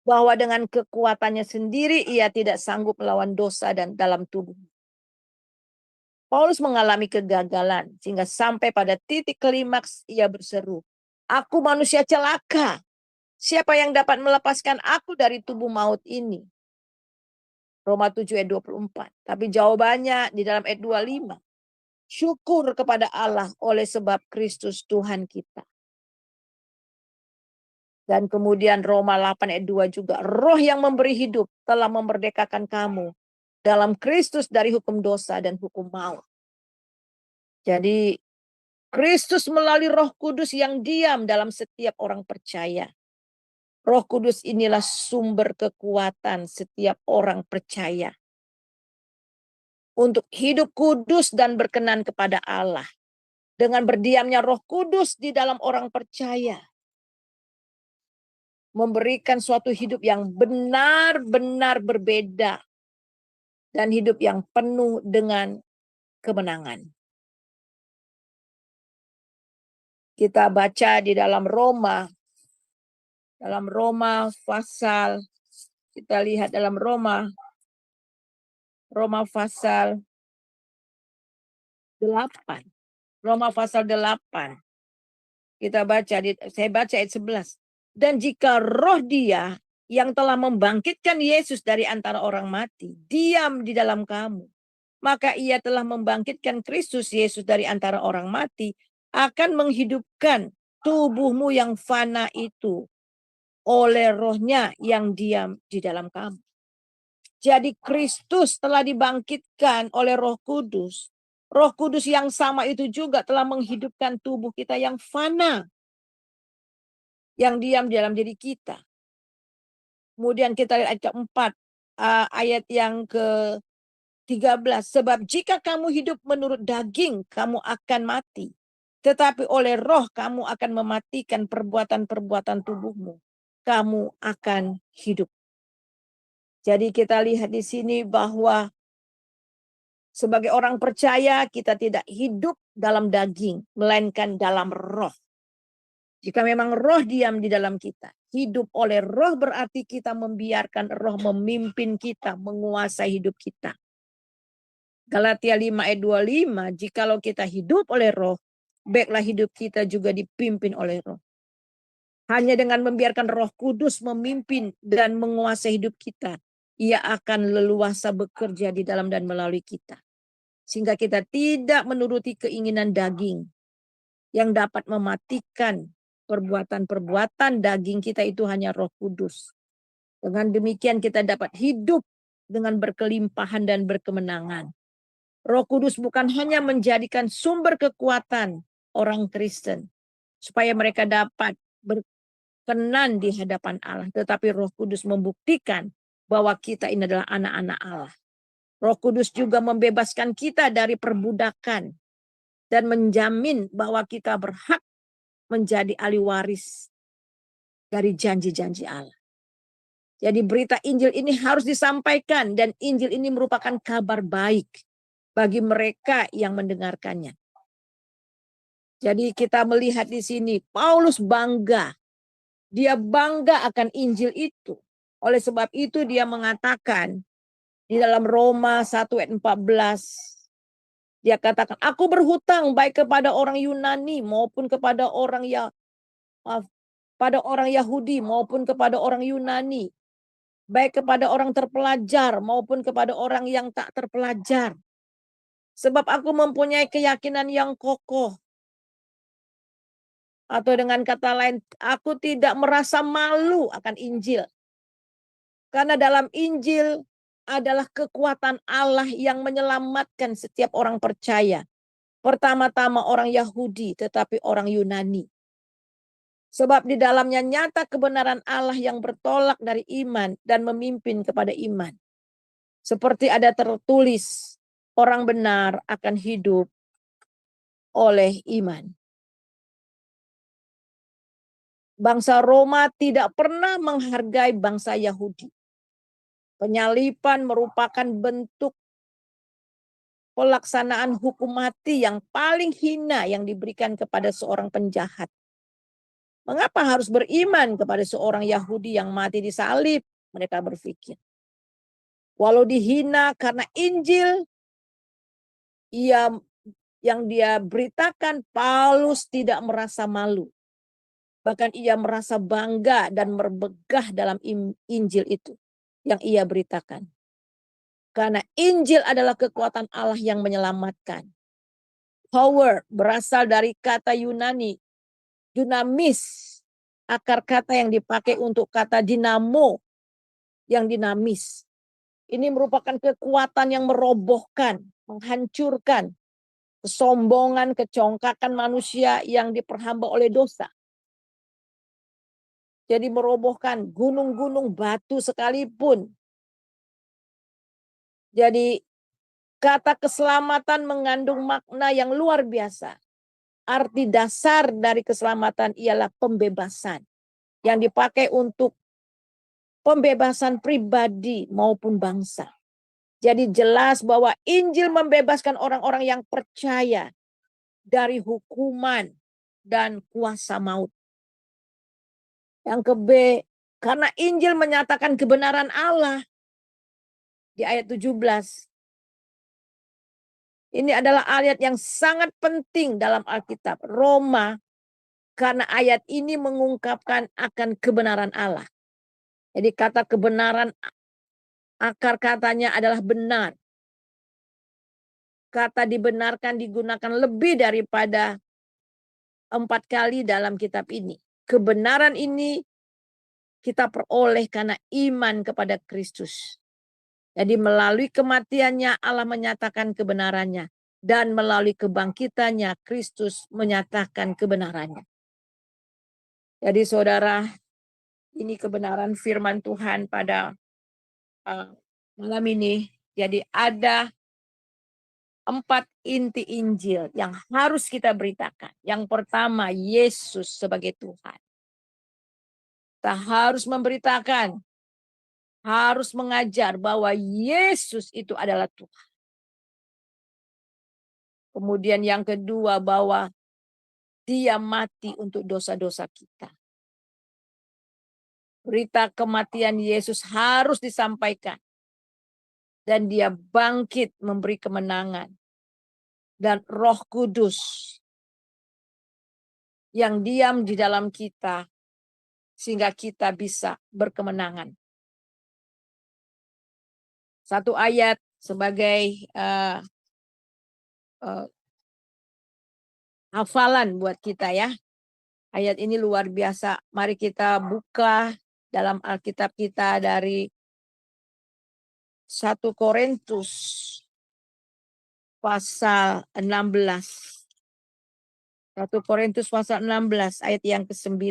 bahwa dengan kekuatannya sendiri ia tidak sanggup melawan dosa dan dalam tubuh. Paulus mengalami kegagalan sehingga sampai pada titik klimaks ia berseru, "Aku manusia celaka. Siapa yang dapat melepaskan aku dari tubuh maut ini?" Roma 7 ayat 24. Tapi jawabannya di dalam ayat 25. Syukur kepada Allah oleh sebab Kristus Tuhan kita. Dan kemudian Roma 8 ayat 2 juga. Roh yang memberi hidup telah memerdekakan kamu dalam Kristus dari hukum dosa dan hukum maut. Jadi Kristus melalui Roh Kudus yang diam dalam setiap orang percaya. Roh Kudus inilah sumber kekuatan setiap orang percaya untuk hidup kudus dan berkenan kepada Allah. Dengan berdiamnya Roh Kudus di dalam orang percaya, memberikan suatu hidup yang benar-benar berbeda dan hidup yang penuh dengan kemenangan. Kita baca di dalam Roma pasal, kita lihat dalam Roma pasal 8. Roma pasal 8. Kita baca, saya baca ayat 11. Dan jika roh dia yang telah membangkitkan Yesus dari antara orang mati diam di dalam kamu, maka ia telah membangkitkan Kristus Yesus dari antara orang mati, akan menghidupkan tubuhmu yang fana itu oleh rohnya yang diam di dalam kamu. Jadi Kristus telah dibangkitkan oleh Roh Kudus. Roh Kudus yang sama itu juga telah menghidupkan tubuh kita yang fana, yang diam di dalam diri kita. Kemudian kita lihat ayat keempat, ayat yang ke-13. Sebab jika kamu hidup menurut daging, kamu akan mati. Tetapi oleh roh kamu akan mematikan perbuatan-perbuatan tubuhmu. Kamu akan hidup. Jadi kita lihat di sini bahwa sebagai orang percaya kita tidak hidup dalam daging, melainkan dalam roh. Jika memang roh diam di dalam kita, hidup oleh roh berarti kita membiarkan roh memimpin kita, menguasai hidup kita. Galatia 5 ayat 25, jikalau kita hidup oleh roh, baiklah hidup kita juga dipimpin oleh roh. Hanya dengan membiarkan Roh Kudus memimpin dan menguasai hidup kita, ia akan leluasa bekerja di dalam dan melalui kita. Sehingga kita tidak menuruti keinginan daging yang dapat mematikan perbuatan-perbuatan daging kita. Itu hanya Roh Kudus. Dengan demikian kita dapat hidup dengan berkelimpahan dan berkemenangan. Roh Kudus bukan hanya menjadikan sumber kekuatan orang Kristen supaya mereka dapat berkenan di hadapan Allah, tetapi Roh Kudus membuktikan bahwa kita ini adalah anak-anak Allah. Roh Kudus juga membebaskan kita dari perbudakan dan menjamin bahwa kita berhak menjadi ahli waris dari janji-janji Allah. Jadi berita Injil ini harus disampaikan, dan Injil ini merupakan kabar baik bagi mereka yang mendengarkannya. Jadi kita melihat di sini Paulus bangga. Dia bangga akan Injil itu. Oleh sebab itu dia mengatakan di dalam Roma 1 ayat 14. Dia katakan, aku berhutang baik kepada orang Yunani maupun kepada orang Yahudi maupun kepada orang Yunani. Baik kepada orang terpelajar maupun kepada orang yang tak terpelajar. Sebab aku mempunyai keyakinan yang kokoh. Atau dengan kata lain, aku tidak merasa malu akan Injil. Karena dalam Injil adalah kekuatan Allah yang menyelamatkan setiap orang percaya. Pertama-tama orang Yahudi, tetapi orang Yunani. Sebab di dalamnya nyata kebenaran Allah yang bertolak dari iman dan memimpin kepada iman. Seperti ada tertulis, orang benar akan hidup oleh iman. Bangsa Roma tidak pernah menghargai bangsa Yahudi. Penyaliban merupakan bentuk pelaksanaan hukum mati yang paling hina yang diberikan kepada seorang penjahat. Mengapa harus beriman kepada seorang Yahudi yang mati disalib? Mereka berpikir. Walau dihina karena Injil yang dia beritakan, Paulus tidak merasa malu. Bahkan ia merasa bangga dan berbegah dalam Injil itu yang ia beritakan. Karena Injil adalah kekuatan Allah yang menyelamatkan. Power berasal dari kata Yunani, dunamis, akar kata yang dipakai untuk kata dinamo, yang dinamis. Ini merupakan kekuatan yang merobohkan, menghancurkan kesombongan, kecongkakan manusia yang diperhamba oleh dosa. Jadi merobohkan gunung-gunung batu sekalipun. Jadi kata keselamatan mengandung makna yang luar biasa. Arti dasar dari keselamatan ialah pembebasan yang dipakai untuk pembebasan pribadi maupun bangsa. Jadi jelas bahwa Injil membebaskan orang-orang yang percaya dari hukuman dan kuasa maut. Yang ke-B, karena Injil menyatakan kebenaran Allah di ayat 17. Ini adalah ayat yang sangat penting dalam Alkitab. Roma, karena ayat ini mengungkapkan akan kebenaran Allah. Jadi kata kebenaran, akar katanya adalah benar. Kata dibenarkan digunakan lebih daripada 4 kali dalam kitab ini. Kebenaran ini kita peroleh karena iman kepada Kristus. Jadi melalui kematiannya Allah menyatakan kebenarannya. Dan melalui kebangkitannya Kristus menyatakan kebenarannya. Jadi saudara, ini kebenaran firman Tuhan pada malam ini. Jadi ada 4 inti Injil yang harus kita beritakan. Yang pertama, Yesus sebagai Tuhan. Kita harus memberitakan, harus mengajar bahwa Yesus itu adalah Tuhan. Kemudian yang kedua, bahwa Dia mati untuk dosa-dosa kita. Berita kematian Yesus harus disampaikan. Dan Dia bangkit memberi kemenangan. Dan Roh Kudus yang diam di dalam kita sehingga kita bisa berkemenangan. Satu ayat sebagai hafalan buat kita ya. Ayat ini luar biasa. Mari kita buka dalam Alkitab kita dari 1 Korintus pasal 16. 1 Korintus pasal 16 ayat yang ke-9.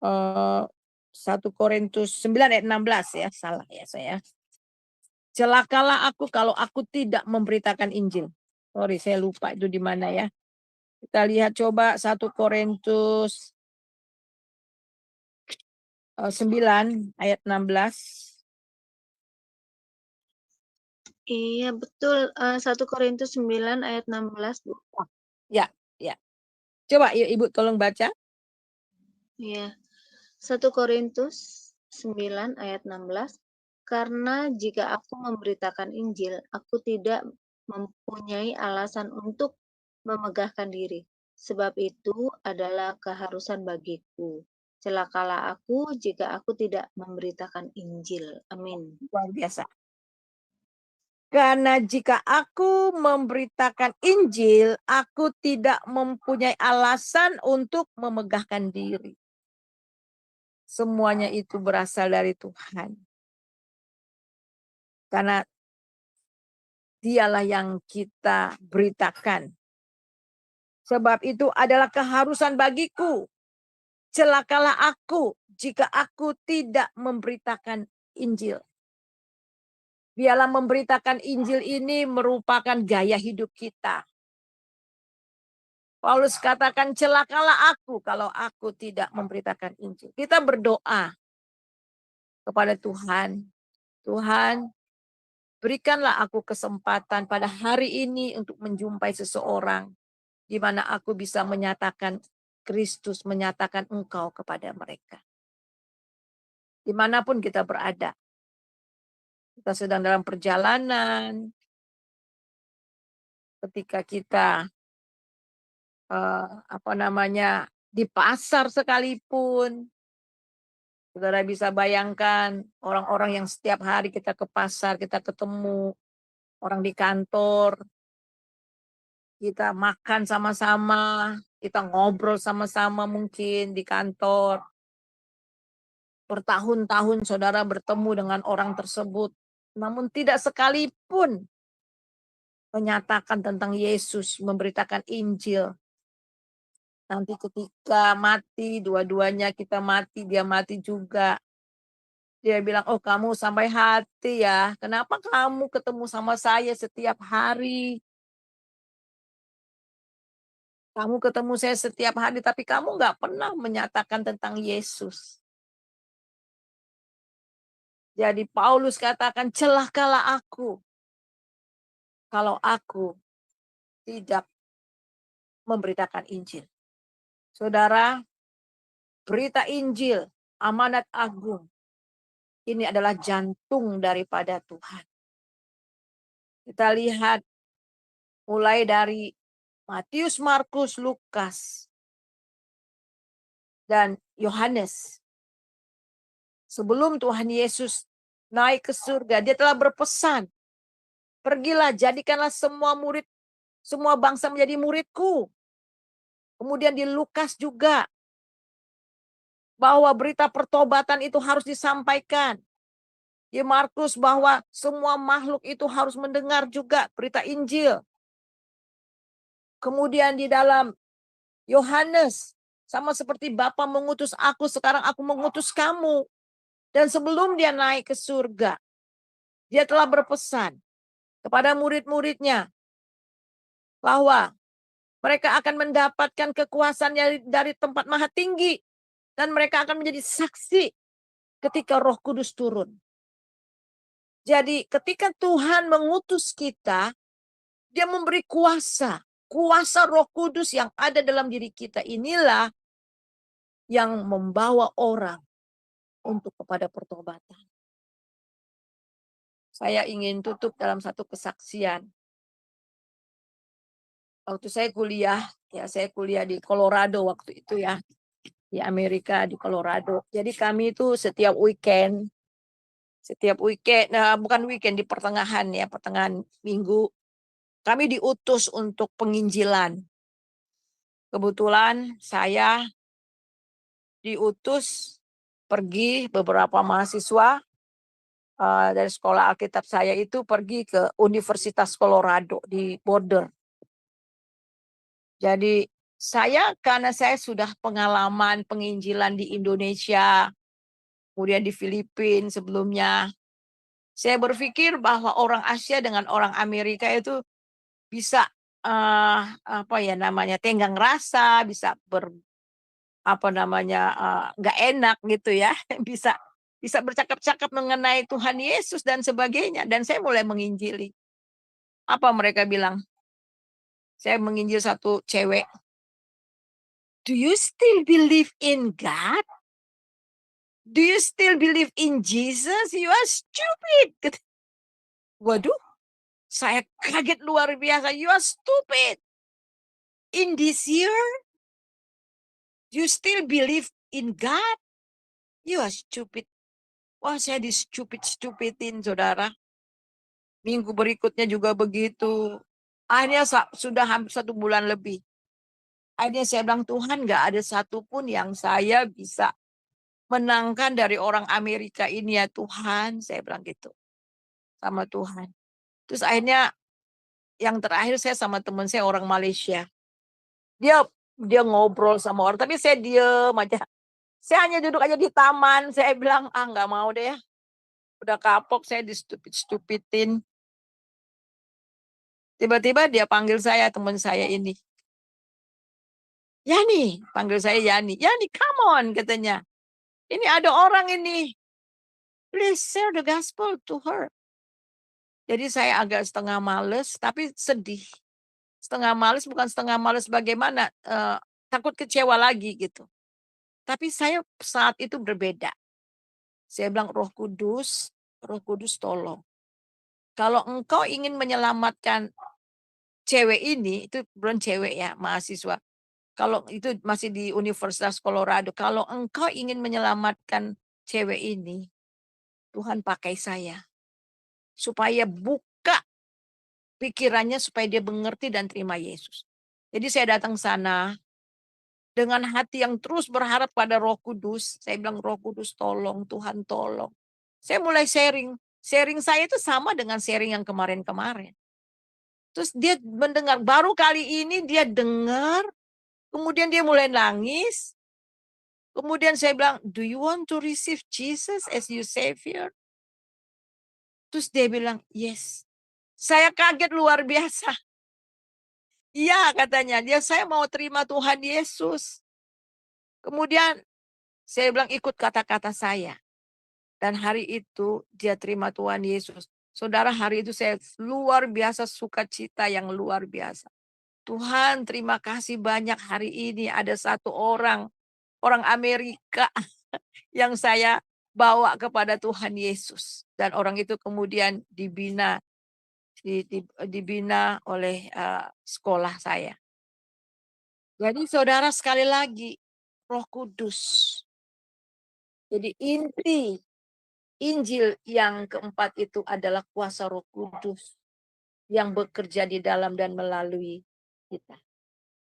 1 Korintus 9 ayat 16 ya, salah ya saya. Celakalah aku kalau aku tidak memberitakan Injil. Sorry, saya lupa itu di mana ya. Kita lihat coba 1 Korintus 9 ayat 16. Iya betul, 1 Korintus 9 ayat 16, Bu. Ya. Coba Ibu tolong baca. Iya. 1 Korintus 9 ayat 16. Karena jika aku memberitakan Injil, aku tidak mempunyai alasan untuk memegahkan diri. Sebab itu adalah keharusan bagiku. Celakalah aku jika aku tidak memberitakan Injil. Amin. Luar biasa. Karena jika aku memberitakan Injil, aku tidak mempunyai alasan untuk memegahkan diri. Semuanya itu berasal dari Tuhan. Karena Dialah yang kita beritakan. Sebab itu adalah keharusan bagiku. celakalah aku jika aku tidak memberitakan Injil. Biarlah memberitakan Injil ini merupakan gaya hidup kita. Paulus katakan, celakalah aku kalau aku tidak memberitakan Injil. Kita berdoa kepada Tuhan. Tuhan, berikanlah aku kesempatan pada hari ini untuk menjumpai seseorang di mana aku bisa menyatakan Kristus, menyatakan Engkau kepada mereka. Dimanapun kita berada. Kita sedang dalam perjalanan. Ketika kita di pasar sekalipun. Saudara bisa bayangkan orang-orang yang setiap hari kita ke pasar, kita ketemu orang di kantor, kita makan sama-sama, kita ngobrol sama-sama mungkin di kantor. Bertahun-tahun saudara bertemu dengan orang tersebut, namun tidak sekalipun menyatakan tentang Yesus, memberitakan Injil. Nanti ketika mati, dua-duanya kita mati, dia mati juga. Dia bilang, oh kamu sampai hati ya, kenapa kamu ketemu sama saya setiap hari? Kamu ketemu saya setiap hari, tapi kamu nggak pernah menyatakan tentang Yesus. Jadi Paulus katakan, celakalah aku kalau aku tidak memberitakan Injil. Saudara, berita Injil, amanat agung, ini adalah jantung daripada Tuhan. Kita lihat mulai dari Matius, Markus, Lukas, dan Yohanes. Sebelum Tuhan Yesus naik ke surga, dia telah berpesan, pergilah, jadikanlah semua bangsa menjadi muridku. Kemudian di Lukas juga, bahwa berita pertobatan itu harus disampaikan. Di Markus bahwa semua makhluk itu harus mendengar juga berita Injil. Kemudian di dalam Yohanes, sama seperti Bapa mengutus aku, sekarang aku mengutus kamu. Dan sebelum dia naik ke surga, dia telah berpesan kepada murid-muridnya bahwa mereka akan mendapatkan kekuasaan dari tempat maha tinggi. Dan mereka akan menjadi saksi ketika Roh Kudus turun. Jadi ketika Tuhan mengutus kita, dia memberi kuasa. Kuasa Roh Kudus yang ada dalam diri kita inilah yang membawa orang untuk kepada pertobatan. Saya ingin tutup dalam satu kesaksian. Waktu saya kuliah di Colorado waktu itu ya. Di Amerika, di Colorado. Jadi kami itu setiap weekend, bukan weekend, di pertengahan minggu, kami diutus untuk penginjilan. Kebetulan saya diutus pergi beberapa mahasiswa dari sekolah Alkitab saya itu pergi ke Universitas Colorado di Boulder. Jadi karena saya sudah pengalaman penginjilan di Indonesia, kemudian di Filipina sebelumnya, saya berpikir bahwa orang Asia dengan orang Amerika itu bisa tenggang rasa, bisa nggak enak gitu ya, bisa bercakap-cakap mengenai Tuhan Yesus dan sebagainya. Dan saya mulai menginjili. Apa mereka bilang? Saya menginjil satu cewek. Do you still believe in God? Do you still believe in Jesus? You are stupid. Waduh, saya kaget luar biasa. You are stupid. In this year, you still believe in God? You are stupid. Wah, saya di-stupidin, saudara. Minggu berikutnya juga begitu. Akhirnya sudah hampir 1 bulan lebih. Akhirnya saya bilang, Tuhan, nggak ada satupun yang saya bisa menangkan dari orang Amerika ini ya Tuhan. Saya bilang gitu sama Tuhan. Terus akhirnya yang terakhir saya sama teman saya orang Malaysia. Dia ngobrol sama orang, tapi saya diem aja. Saya hanya duduk aja di taman, saya bilang, "Ah, nggak mau deh ya, udah kapok saya di-stupid-stupidin." Tiba-tiba dia panggil saya, teman saya ini, "Yani," panggil saya Yani, "Yani, come on," katanya. "Ini ada orang ini, please share the gospel to her." Jadi saya agak setengah males, tapi sedih. Setengah males, bukan setengah males bagaimana, takut kecewa lagi gitu. Tapi saya saat itu berbeda. Saya bilang, Roh Kudus tolong. Kalau engkau ingin menyelamatkan cewek ini, itu bukan cewek ya, mahasiswa. Kalau itu masih di Universitas Colorado, kalau engkau ingin menyelamatkan cewek ini, Tuhan pakai saya. Supaya buka pikirannya, supaya dia mengerti dan terima Yesus. Jadi saya datang sana, dengan hati yang terus berharap pada Roh Kudus. Saya bilang, Roh Kudus tolong, Tuhan tolong. Saya mulai sharing. Sharing saya itu sama dengan sharing yang kemarin-kemarin. Terus dia mendengar, baru kali ini dia dengar, kemudian dia mulai nangis. Kemudian saya bilang, "Do you want to receive Jesus as your savior?" Terus dia bilang, "Yes." Saya kaget luar biasa. Iya katanya, saya mau terima Tuhan Yesus. Kemudian saya bilang, ikut kata-kata saya. Dan hari itu dia terima Tuhan Yesus. Saudara, hari itu saya luar biasa sukacita yang luar biasa. Tuhan, terima kasih banyak hari ini ada satu orang, orang Amerika yang saya bawa kepada Tuhan Yesus. Dan orang itu kemudian dibina dibina oleh sekolah saya. Jadi saudara, sekali lagi, Roh Kudus. Jadi inti Injil yang keempat itu adalah kuasa Roh Kudus yang bekerja di dalam dan melalui kita.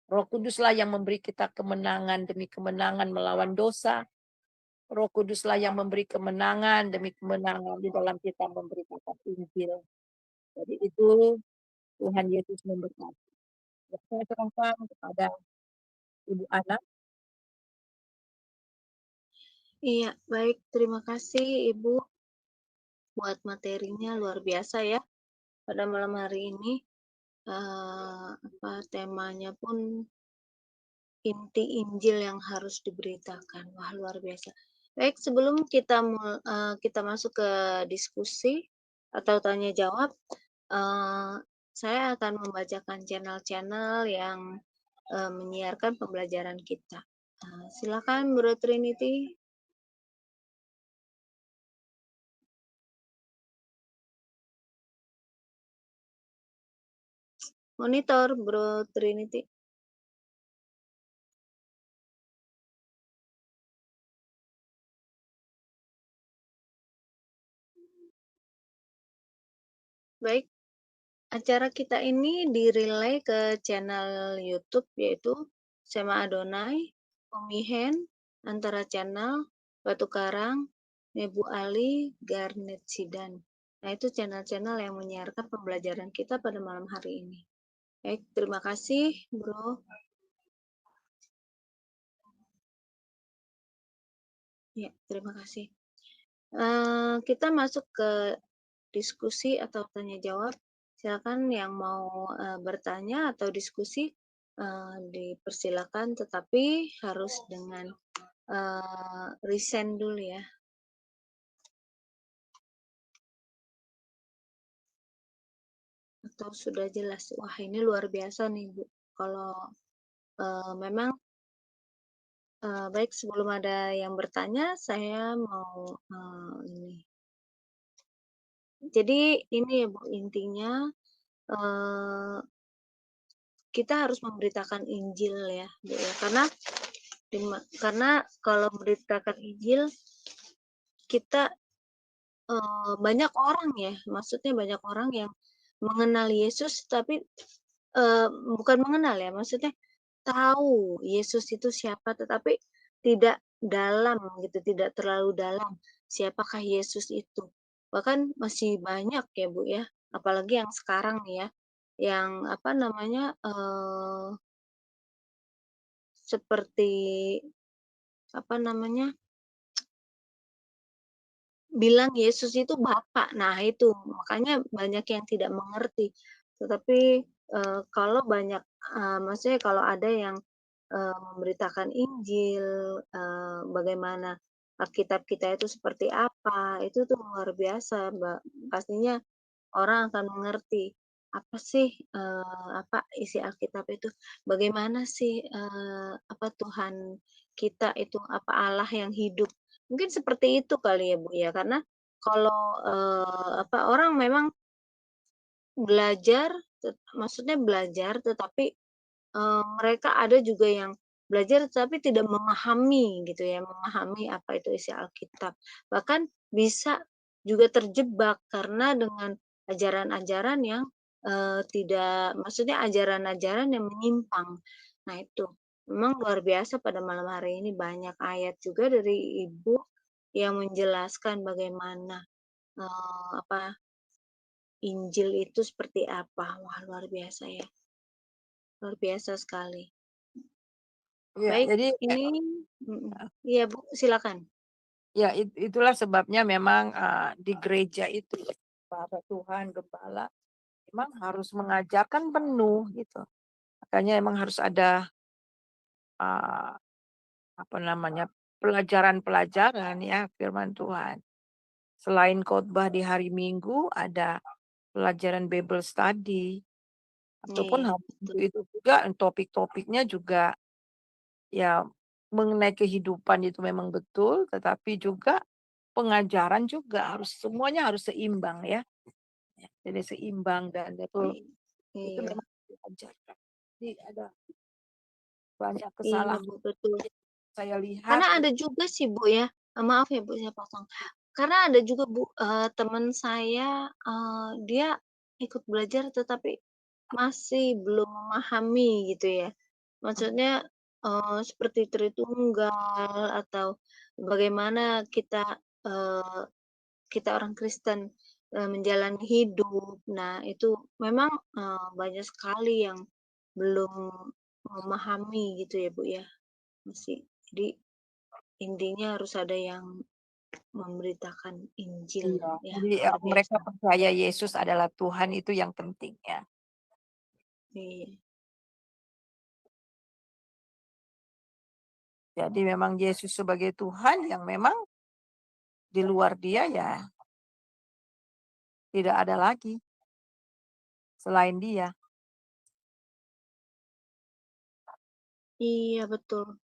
Roh Kuduslah yang memberi kita kemenangan demi kemenangan melawan dosa. Roh Kuduslah yang memberi kemenangan demi kemenangan di dalam kita memberitakan Injil. Jadi itu Tuhan Yesus memberkati. Saya serahkan kepada Ibu Ana. Iya, baik. Terima kasih Ibu buat materinya luar biasa ya pada malam hari ini. Temanya pun inti Injil yang harus diberitakan. Wah, luar biasa. Baik, sebelum kita masuk ke diskusi atau tanya jawab, saya akan membacakan channel-channel yang menyiarkan pembelajaran kita. Silakan Bro Trinity. Monitor Bro Trinity. Baik, acara kita ini di-relay ke channel YouTube yaitu Sema Adonai, Omihen, Antara Channel, Batu Karang, Nebu Ali, Garnet Sidan. Nah, itu channel-channel yang menyiarkan pembelajaran kita pada malam hari ini. Baik, terima kasih, Bro. Ya, terima kasih. Kita masuk ke diskusi atau tanya jawab. Silakan yang mau bertanya atau diskusi dipersilakan, tetapi harus dengan resend dulu ya. Atau sudah jelas? Wah, ini luar biasa nih Bu. Kalau memang baik, sebelum ada yang bertanya, saya mau ini. Jadi ini ya Bu, intinya kita harus memberitakan Injil ya, Bu ya. Karena kalau memberitakan Injil kita banyak orang ya, maksudnya banyak orang yang mengenal Yesus tapi bukan mengenal ya, maksudnya tahu Yesus itu siapa tetapi tidak dalam gitu, tidak terlalu dalam siapakah Yesus itu. Bahkan masih banyak ya Bu ya, apalagi yang sekarang nih ya, yang apa namanya seperti apa namanya, bilang Yesus itu Bapa. Nah itu, makanya banyak yang tidak mengerti. Tetapi, kalau banyak maksudnya kalau ada yang, memberitakan Injil, bagaimana Alkitab kita itu seperti apa, itu tuh luar biasa, pastinya orang akan mengerti, apa sih, apa isi Alkitab itu, bagaimana sih, apa Tuhan kita itu, apa Allah yang hidup. Mungkin seperti itu kali ya, Bu, ya, karena kalau, apa, orang memang belajar maksudnya belajar tetapi mereka ada juga yang belajar tapi tidak memahami gitu ya, memahami apa itu isi Alkitab. Bahkan bisa juga terjebak karena dengan ajaran-ajaran yang, tidak maksudnya ajaran-ajaran yang menyimpang. Nah itu, memang luar biasa pada malam hari ini banyak ayat juga dari Ibu yang menjelaskan bagaimana, apa, Injil itu seperti apa. Wah luar biasa ya, luar biasa sekali. Iya, Baik, jadi ini iya, Bu, silakan. ya itulah sebabnya memang di gereja itu para Tuhan gembala memang harus mengajarkan penuh gitu. Makanya emang harus ada uh, apa namanya pelajaran-pelajaran ya firman Tuhan. Selain khotbah di hari Minggu ada pelajaran Bible study ataupun Iya, hari Minggu betul. itu juga topik-topiknya juga ya mengenai kehidupan itu memang betul, tetapi juga pengajaran juga harus semuanya harus seimbang ya. Jadi seimbang dan betul I itu iya, memang diajarkan. Jadi ada banyak iya, kesalahan Bu, betul. saya lihat. Karena ada juga sih, Bu, ya, maaf ya, Bu, saya potong. Karena ada juga, Bu, teman saya, dia ikut belajar tetapi masih belum memahami gitu ya. Maksudnya, seperti Tritunggal atau bagaimana kita, kita orang Kristen, menjalani hidup. Nah, itu memang, banyak sekali yang belum memahami gitu ya, Bu, ya, masih. Jadi intinya harus ada yang memberitakan Injil Iya, ya, jadi luar mereka biasa. percaya Yesus adalah Tuhan itu yang penting ya. Iya, Jadi memang Yesus sebagai Tuhan yang memang di luar dia ya tidak ada lagi selain dia. iya betul.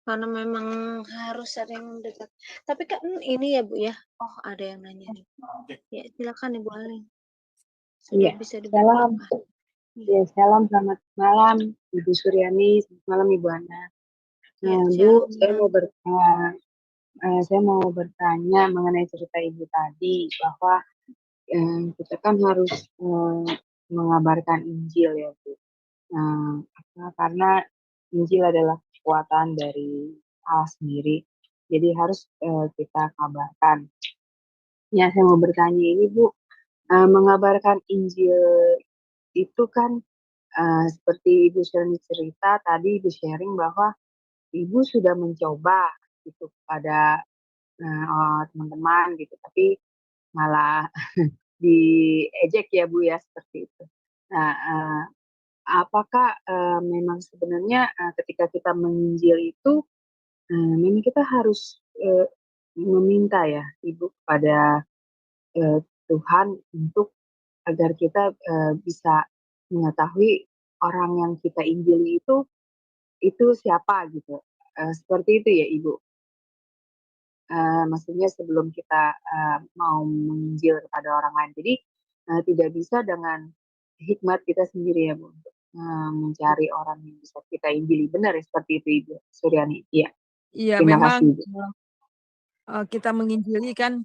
Karena memang harus ada yang mendekat. Tapi kan ini ya, Bu, ya. Oh, ada yang nanya nih. Ya, silakan Ibu Alin. Sudah Iya, bisa dibuka. salam. Iya, Ya, salam, selamat malam, Ibu Suryani, selamat malam Ibu Ana. ya, Bu, shalom. saya mau bertanya mengenai cerita Ibu tadi bahwa kita kan harus mengabarkan Injil ya, Bu. Karena Injil adalah kekuatan dari Allah sendiri, jadi harus kita kabarkan. Ya, saya mau bertanya ini, Bu, mengabarkan Injil itu kan seperti Ibu sharing cerita tadi, Ibu sharing bahwa Ibu sudah mencoba gitu pada teman-teman gitu, tapi malah diejek ya Bu ya seperti itu. Nah, apakah memang sebenarnya ketika kita menginjil itu memang kita harus meminta ya Ibu kepada Tuhan untuk agar kita bisa mengetahui orang yang kita injili itu siapa gitu, seperti itu ya Ibu? Maksudnya sebelum kita, mau menginjil kepada orang lain. Jadi, tidak bisa dengan hikmat kita sendiri ya Bu, untuk, mencari orang yang bisa kita injili. Benar ya seperti itu Ibu Suryani? Iya, Iya terima memang kasih Ibu. kita menginjili kan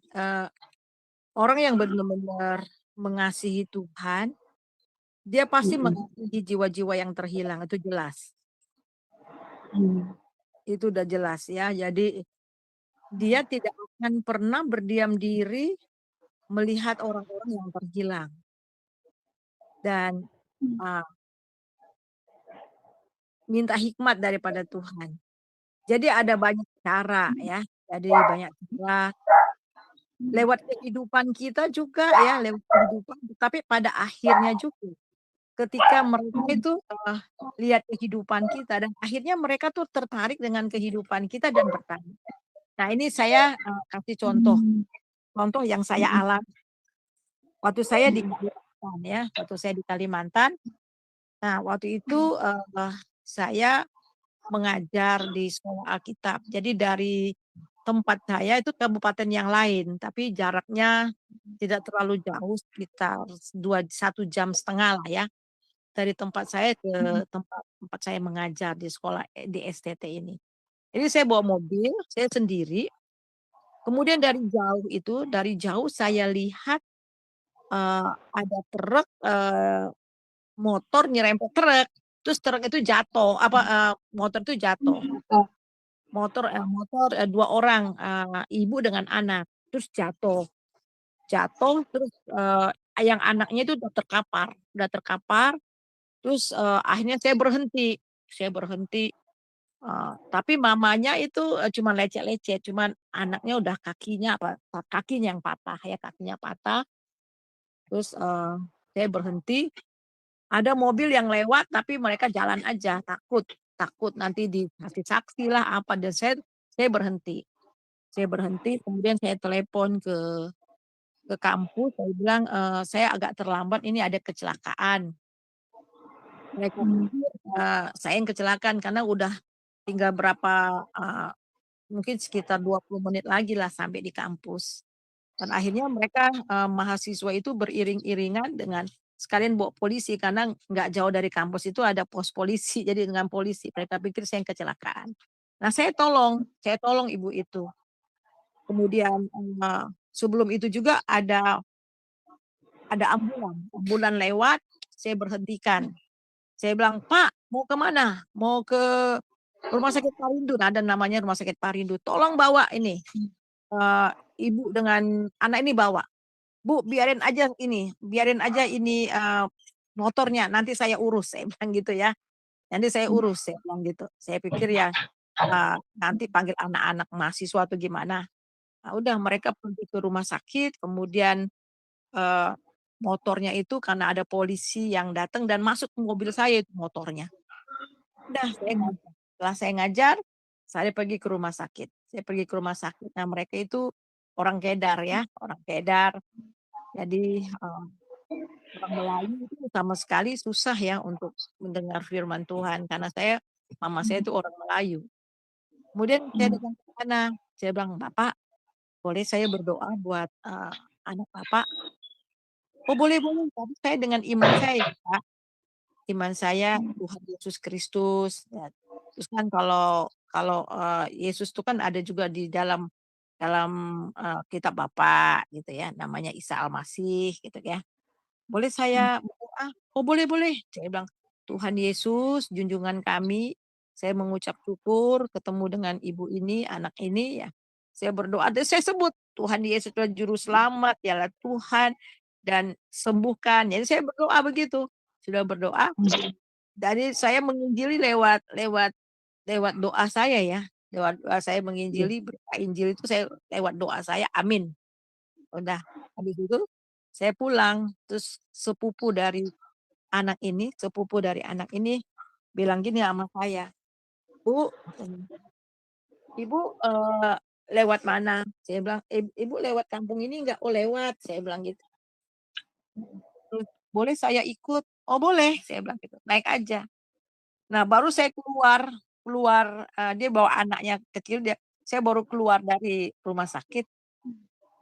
orang yang benar-benar mengasihi Tuhan, dia pasti Mhm, mengasihi jiwa-jiwa yang terhilang itu jelas. mmm, Itu udah jelas ya. Jadi dia tidak akan pernah berdiam diri melihat orang-orang yang terhilang dan mmm, ah, minta hikmat daripada Tuhan. Jadi ada banyak cara ya. Jadi banyak cara lewat kehidupan kita juga ya, lewat kehidupan, tapi pada akhirnya juga ketika mereka itu lihat kehidupan kita dan akhirnya mereka tuh tertarik dengan kehidupan kita dan bertanya. Nah, ini saya kasih contoh, contoh yang saya alami waktu saya di Kalimantan ya, waktu saya di Kalimantan. Nah, waktu itu saya mengajar di sekolah Alkitab. Jadi dari tempat saya itu kabupaten yang lain, tapi jaraknya tidak terlalu jauh, sekitar 1,5 jam lah ya, dari tempat saya ke tempat tempat saya mengajar di sekolah di STT ini. Jadi saya bawa mobil, saya sendiri, kemudian dari jauh saya lihat, ada truk, motor nyerempet truk, terus truk itu jatuh, motor itu jatuh. Motor, 2 orang, ibu dengan anak, terus jatuh. Jatuh terus, yang anaknya itu udah terkapar, terus, akhirnya saya berhenti, tapi mamanya itu, cuman lecet-lecet, cuman anaknya udah kakinya yang patah ya, kakinya patah, terus, saya berhenti, ada mobil yang lewat tapi mereka jalan aja, takut takut nanti dikasih saksi lah apa, dan saya berhenti. Saya berhenti, kemudian saya telepon ke kampus, saya bilang, "Saya agak terlambat, ini ada kecelakaan." Mereka pikir, saya yang kecelakaan karena udah tinggal mungkin sekitar 20 menit lagi lah sampai di kampus. Dan akhirnya mereka, mahasiswa itu beriring-iringan dengan sekalian bawa polisi karena nggak jauh dari kampus itu ada pos polisi, jadi dengan polisi, mereka pikir saya yang kecelakaan. Nah, saya tolong ibu itu. Kemudian, sebelum itu juga ada ambulan lewat, saya berhentikan. Saya bilang, "Pak, mau ke mana?" "Mau ke Rumah Sakit Parindu." Nah, ada namanya Rumah Sakit Parindu. "Tolong bawa ini, eee, ibu dengan anak ini bawa. Bu, biarin aja ini, motornya, nanti saya urus," saya bilang gitu ya. "Nanti saya urus," saya bilang gitu. Saya pikir ya, nanti panggil anak-anak mahasiswa atau gimana. Nah, udah mereka pergi ke rumah sakit, kemudian Eee, motornya itu karena ada polisi yang datang dan masuk ke mobil saya itu motornya. Udah saya ngajar, setelah saya ngajar, saya pergi ke rumah sakit. Saya pergi ke rumah sakit. Nah, mereka itu orang Kedar ya, orang Kedar. Jadi, orang Melayu itu sama sekali susah ya untuk mendengar firman Tuhan karena mama saya itu orang Melayu. Kemudian saya datang ke sana, saya bilang, "Bapak, boleh saya berdoa buat, anak Bapak?" "Oh, boleh boleh," tapi saya dengan iman saya ya, Kak, iman saya Tuhan Yesus Kristus, ya. Terus kan kalau kalau, Yesus itu kan ada juga di dalam, kitab Bapak gitu ya, namanya Isa Al-Masih gitu ya. "Boleh saya berdoa?" "Oh, boleh boleh," saya bilang, "Tuhan Yesus, junjungan kami, saya mengucap syukur ketemu dengan ibu ini, anak ini ya, saya berdoa," dan saya sebut, "Tuhan Yesus adalah juru selamat, dialah Tuhan dan sembuhkan." Jadi saya berdoa begitu. Sudah berdoa, jadi saya menginjili lewat lewat lewat doa saya ya, lewat doa saya menginjili, berita Injil itu saya lewat doa saya, amin. Udah, habis itu saya pulang, terus sepupu dari anak ini bilang gini sama saya, "Bu," katanya, "Ibu, lewat mana?" Saya bilang, "Ibu lewat kampung ini enggak?" "Oh, lewat," saya bilang gitu. Terus, "Boleh saya ikut?" "Oh, boleh," saya bilang gitu, "naik aja." Nah, baru saya keluar keluar, dia bawa anaknya kecil, saya baru keluar dari rumah sakit,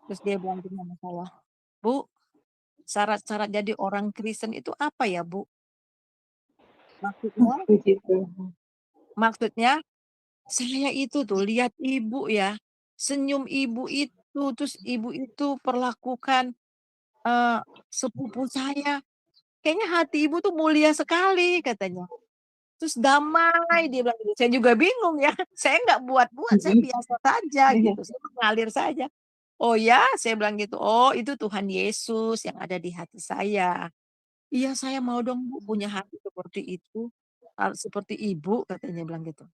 terus dia bilang gini sama saya, "Bu, syarat-syarat jadi orang Kristen itu apa ya, Bu?" Maksudnya Begitu. maksudnya saya itu tuh lihat ibu ya, senyum ibu itu, terus ibu itu perlakukan, eee, sepupu saya, "Kayaknya hati ibu tuh mulia sekali," katanya. Terus damai dia bilang gitu, saya juga bingung ya, saya nggak buat-buat, saya biasa saja Iya. gitu, saya mengalir saja. "Oh ya?" Saya bilang gitu, "Oh, itu Tuhan Yesus yang ada di hati saya." "Iya, saya mau dong Bu punya hati seperti itu, seperti Ibu," katanya bilang gitu.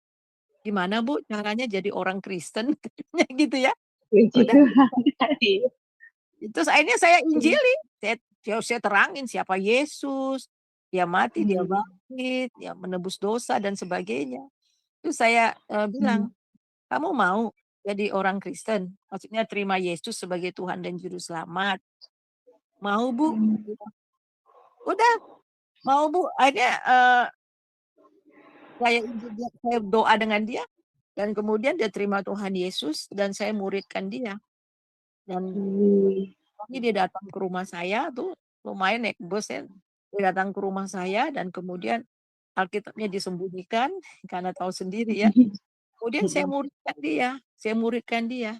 gimana Bu caranya jadi orang Kristen? Katanya gitu ya. Puji Udah, Tuhan. Iya. terus akhirnya saya injili, saya terangin siapa Yesus, dia mati, dia Hmm. bangkit, dia menebus dosa dan sebagainya. Terus saya Hmm. bilang, "Kamu mau jadi orang Kristen? Maksudnya terima Yesus sebagai Tuhan dan juru selamat?" "Mau, Bu." Hmm. Udah, mau, Bu. Akhirnya saya doa dengan dia dan kemudian dia terima Tuhan Yesus dan saya muridkan dia. Dan Hmm. pagi dia datang ke rumah saya tuh, lumayan naik bus ya. Dia datang ke rumah saya dan kemudian Alkitabnya disembunyikan karena tahu sendiri ya. Kemudian saya muridkan dia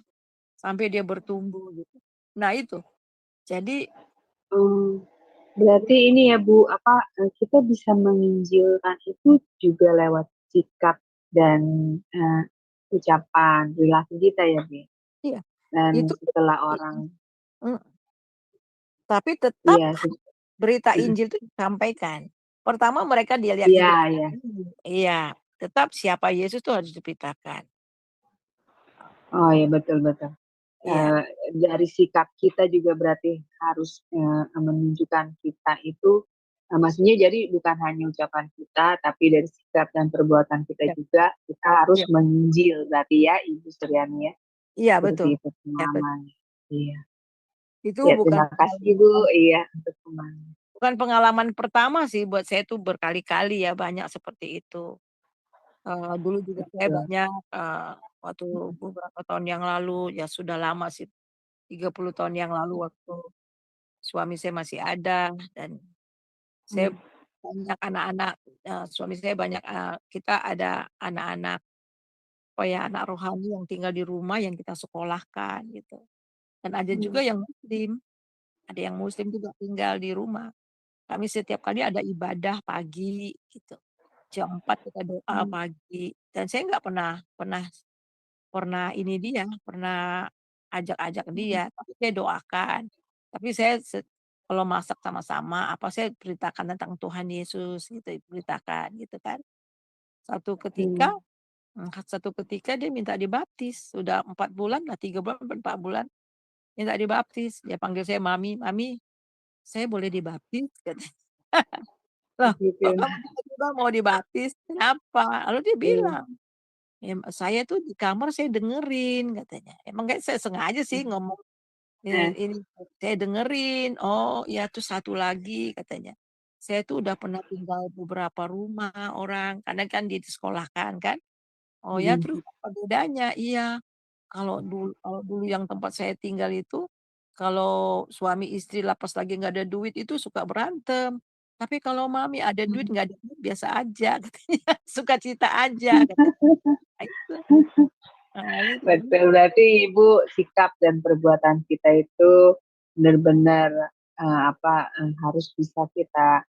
sampai dia bertumbuh gitu. Nah itu, jadi Oh, berarti ini ya Bu, kita bisa menginjilkan itu juga lewat sikap dan eh, ucapan perilaku kita ya Bu. iya, Dan itu setelah orang, mhm, tapi tetap iya, berita Injil itu disampaikan. Pertama mereka dia lihat iya, hidup kita iya. dulu. Iya, tetap siapa Yesus itu harus diberitakan. Oh ya, betul betul. Iya, Dari sikap kita juga berarti harus menunjukkan kita itu, maksudnya jadi bukan hanya ucapan kita, tapi dari sikap dan perbuatan kita iya, juga kita harus iya, menginjil berarti ya Ibu Suryani ya, iya seperti betul. itu Ya, pengalamannya. Iya, itu ya bukan terima kasih Ibu, pengalaman iya untuk pengalaman. bukan pengalaman pertama sih buat saya itu berkali-kali ya banyak seperti itu. Dulu juga saya Betul. banyak, waktu beberapa tahun yang lalu, ya sudah lama sih, 30 tahun yang lalu waktu suami saya masih ada dan saya Hmm. banyak anak-anak, suami saya banyak, kita ada anak-anak, apa ya, anak rohani yang tinggal di rumah yang kita sekolahkan gitu. Dan ada juga Hmm. yang muslim juga tinggal di rumah. Kami setiap kali ada ibadah pagi gitu, jam 4 kita doa Hmm. pagi dan saya nggak pernah pernah pernah ini dia, pernah ajak-ajak dia, tapi saya doakan. Tapi saya kalau masak sama-sama, apa, saya beritakan tentang Tuhan Yesus gitu, beritakan gitu kan. Satu ketika Hmm. satu ketika dia minta dibaptis, sudah 4 bulan lah, 3 bulan, 4 bulan, minta dibaptis. Dia panggil saya mami, "Mami, saya boleh dibaptis?" Katanya. "Loh, Gitu. kok kamu tiba-tiba mau dibaptis? Kenapa?" Lalu dia Iya. bilang, Saya tuh di kamar saya dengerin," katanya. Emang nggak saya sengaja sih Hmm. ngomong, Eh. ini, saya dengerin, "Oh ya terus satu lagi," katanya, "saya tuh udah pernah tinggal beberapa rumah orang," karena kan dia disekolahkan kan. "Oh ya Hmm. terus apa bedanya?" "Iya, kalau dulu yang tempat saya tinggal itu, kalau suami istri lah pas lagi nggak ada duit itu suka berantem. Tapi kalau mami ada duit, Hmm. nggak ada duit biasa aja," katanya, "sukacita aja," katanya. Nah itu. Nah itu jadi Betul, berarti Ibu sikap dan perbuatan kita itu benar-benar harus bisa kita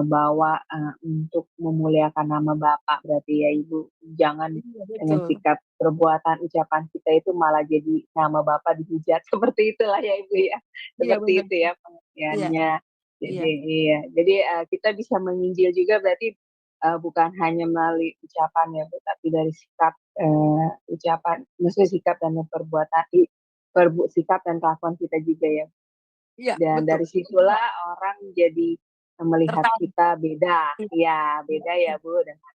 bawa untuk memuliakan nama Bapak berarti ya Ibu. Jangan iya dengan betul. sikap perbuatan ucapan kita itu malah jadi nama Bapak dihujat seperti itulah ya Ibu ya. Iya Seperti benar. itu ya Iya pengertiannya. Jadi iya iya, jadi kita bisa menginjil juga berarti bukan hanya melalui ucapan ya Bu, tapi dari sikap ucapan, maksudnya sikap dan perbuatan, sikap dan kelakuan kita juga ya. iya Dan betul. dari situlah orang jadi melihat Tertarik. kita beda, Iya ya iya beda ya Bu dengan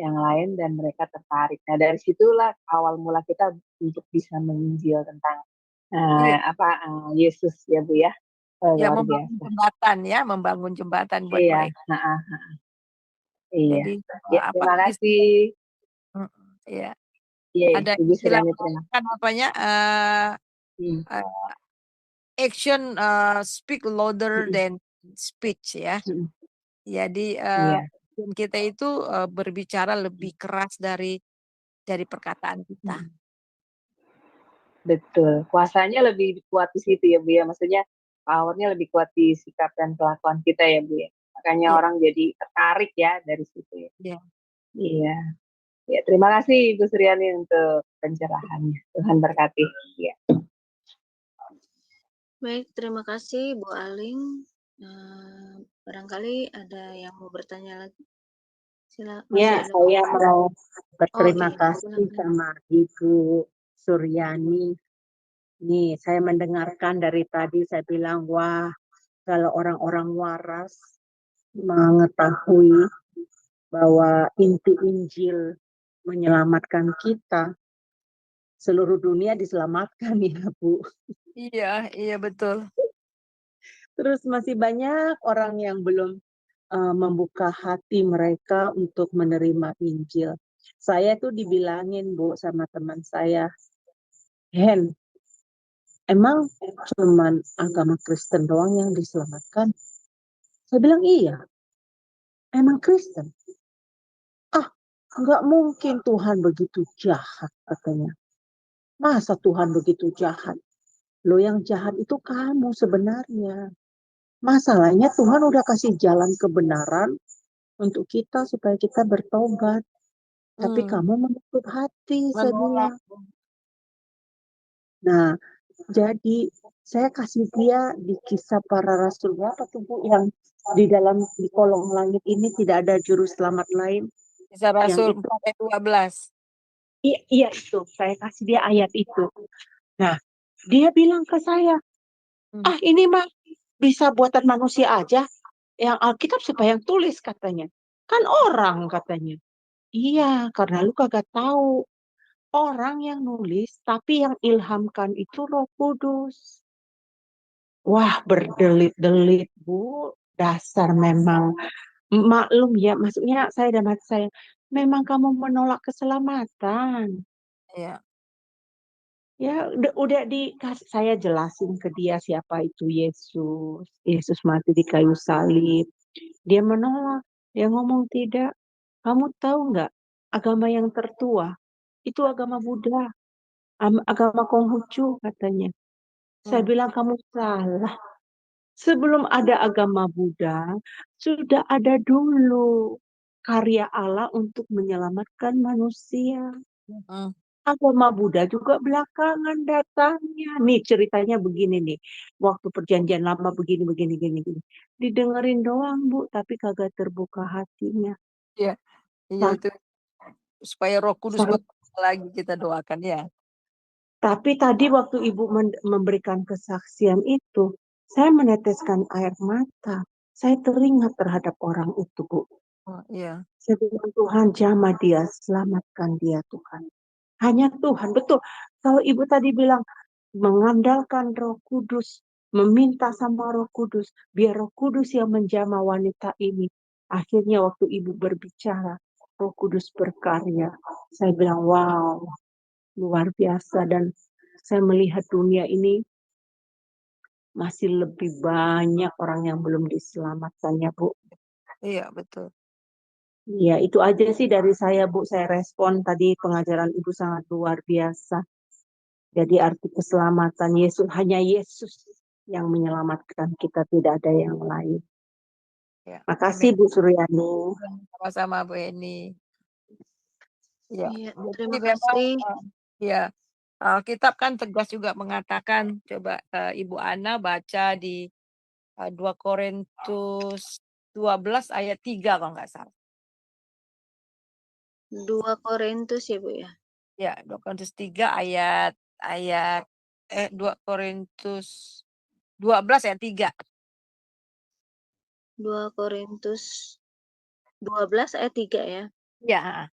yang lain dan mereka tertarik. Nah dari situlah awal mula kita untuk bisa menginjil tentang iya Yesus ya Bu ya. iya Luar membangun biasa. jembatan ya, membangun jembatan buat Iya, mereka. heeh, iya. Jadi, Ya apa, terima kasih. mhm, iya. Iya, ya, Ada Ibu istilah Suryani orang terima. kan apanya, Hmm. eee, action, speak louder Hmm. than speech ya. Hmm. Jadi, Iya. action kita itu, berbicara lebih keras dari perkataan kita. Hmm. Betul, kuasanya lebih kuat di situ ya, Bu, ya, maksudnya power-nya lebih kuat di sikap dan kelakuan kita ya, Bu, ya. Makanya Iya orang jadi tertarik ya dari situ ya. iya. Iya, ya terima kasih Ibu Suryani untuk pencerahannya. Tuhan berkati. Iya. Baik, terima kasih Bu Aling. Barangkali ada yang mau bertanya lagi? Ya, Masih ada. saya mau Oh berterima iya, kasih silakan. sama Ibu Suryani. Nih, saya mendengarkan dari tadi, saya bilang, wah, kalau orang-orang waras mengetahui bahwa inti Injil menyelamatkan kita, seluruh dunia diselamatkan ya, Bu. Iya, iya betul. Terus masih banyak orang yang belum membuka hati mereka untuk menerima Injil. Saya tuh dibilangin, Bu, sama teman saya, Hen, emang cuman agama Kristen doang yang diselamatkan? Saya bilang iya, emang Kristen. Ah, nggak mungkin Tuhan begitu jahat katanya. Masa Tuhan begitu jahat? Lo yang jahat itu kamu sebenarnya. Masalahnya Tuhan udah kasih jalan kebenaran untuk kita supaya kita bertobat. Tapi kamu menutup hati, saya Menolak. bilang. Nah, jadi saya kasih dia di Kisah Para Rasul apa tuh Bu, yang di kolong langit ini tidak ada juru selamat lain. Kisah Yang Rasul itu 4 ayat 12. iya itu saya kasih dia ayat itu. Nah, dia bilang ke saya, ah ini mah bisa buatan manusia aja. Yang Alkitab siapa yang tulis katanya? Kan orang katanya. Iya, karena lu kagak tahu. Orang yang nulis, tapi yang ilhamkan itu Roh Kudus. Wah, berdelit-delit, Bu. Dasar memang. Maklum ya, maksudnya saya dan hati saya. Memang kamu menolak keselamatan. Iya. Ya, udah dikasih, saya jelasin ke dia siapa itu Yesus. Yesus mati di kayu salib. Dia menolak. Dia ngomong tidak. Kamu tahu nggak, agama yang tertua itu agama Buddha, agama Konghucu katanya. Saya bilang kamu salah. Sebelum ada agama Buddha, sudah ada dulu karya Allah untuk menyelamatkan manusia. Agama Buddha juga belakangan datangnya. Nih ceritanya begini nih. Waktu perjanjian lama begini. Didengerin doang Bu, tapi kagak terbuka hatinya. Iya, iya itu supaya Roh Kudus bekerja lagi kita doakan ya. Tapi tadi waktu Ibu memberikan kesaksian itu, saya meneteskan air mata. Saya teringat terhadap orang itu, Bu. Oh, iya. Saya bilang, Tuhan jamah dia, selamatkan dia Tuhan. Hanya Tuhan, betul. Kalau Ibu tadi bilang, mengandalkan Roh Kudus, meminta sama Roh Kudus, biar Roh Kudus yang menjamah wanita ini. Akhirnya waktu Ibu berbicara, Roh Kudus berkarya. Saya bilang, wow, luar biasa. Dan saya melihat dunia ini masih lebih banyak orang yang belum diselamatkannya, Bu. Iya, betul. Ya, itu aja sih dari saya, Bu. Saya respon tadi pengajaran Ibu sangat luar biasa. Jadi arti keselamatan Yesus, hanya Yesus yang menyelamatkan kita, tidak ada yang lain. Ya. Makasih Bu Suryani. Sama-sama Bu Eni. Ya, Iya, jadi terima memang kasih. ya Alkitab kan tegas juga mengatakan, coba Ibu Ana baca di 2 Korintus 12 ayat 3 kalau nggak salah. 2 Korintus ya Bu ya. Ya, 2 Korintus 3 ayat 2 Korintus 12 ayat 3. 2 Korintus 12 ayat 3 ya. Ya,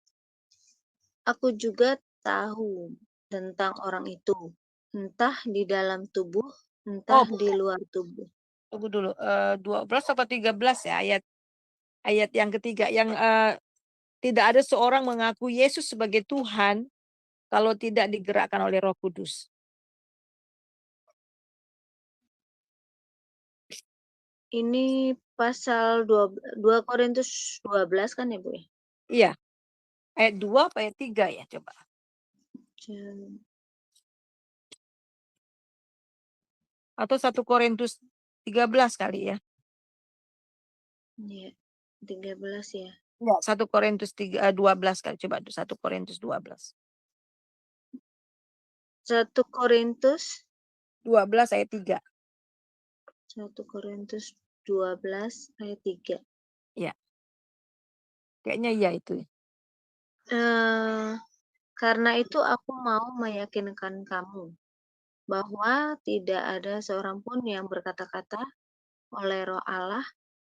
Aku juga tahu tentang orang itu, entah di dalam tubuh, entah di luar tubuh. tunggu dulu. 12 atau 13 ya ayat yang ketiga yang tidak ada seorang mengaku Yesus sebagai Tuhan kalau tidak digerakkan oleh Roh Kudus. Ini pasal 2 Korintus 12 kan ya Bu ya? Iya. Ayat 2 apa ayat 3 ya coba. Atau 1 Korintus 13 kali ya. Iya, 13 ya. Ya, 1 Korintus 12 kali coba 1 Korintus 12. 1 Korintus 12 ayat 3. 1 Korintus 12 ayat 3. Ya. Kayaknya iya itu. Karena itu aku mau meyakinkan kamu bahwa tidak ada seorang pun yang berkata-kata oleh Roh Allah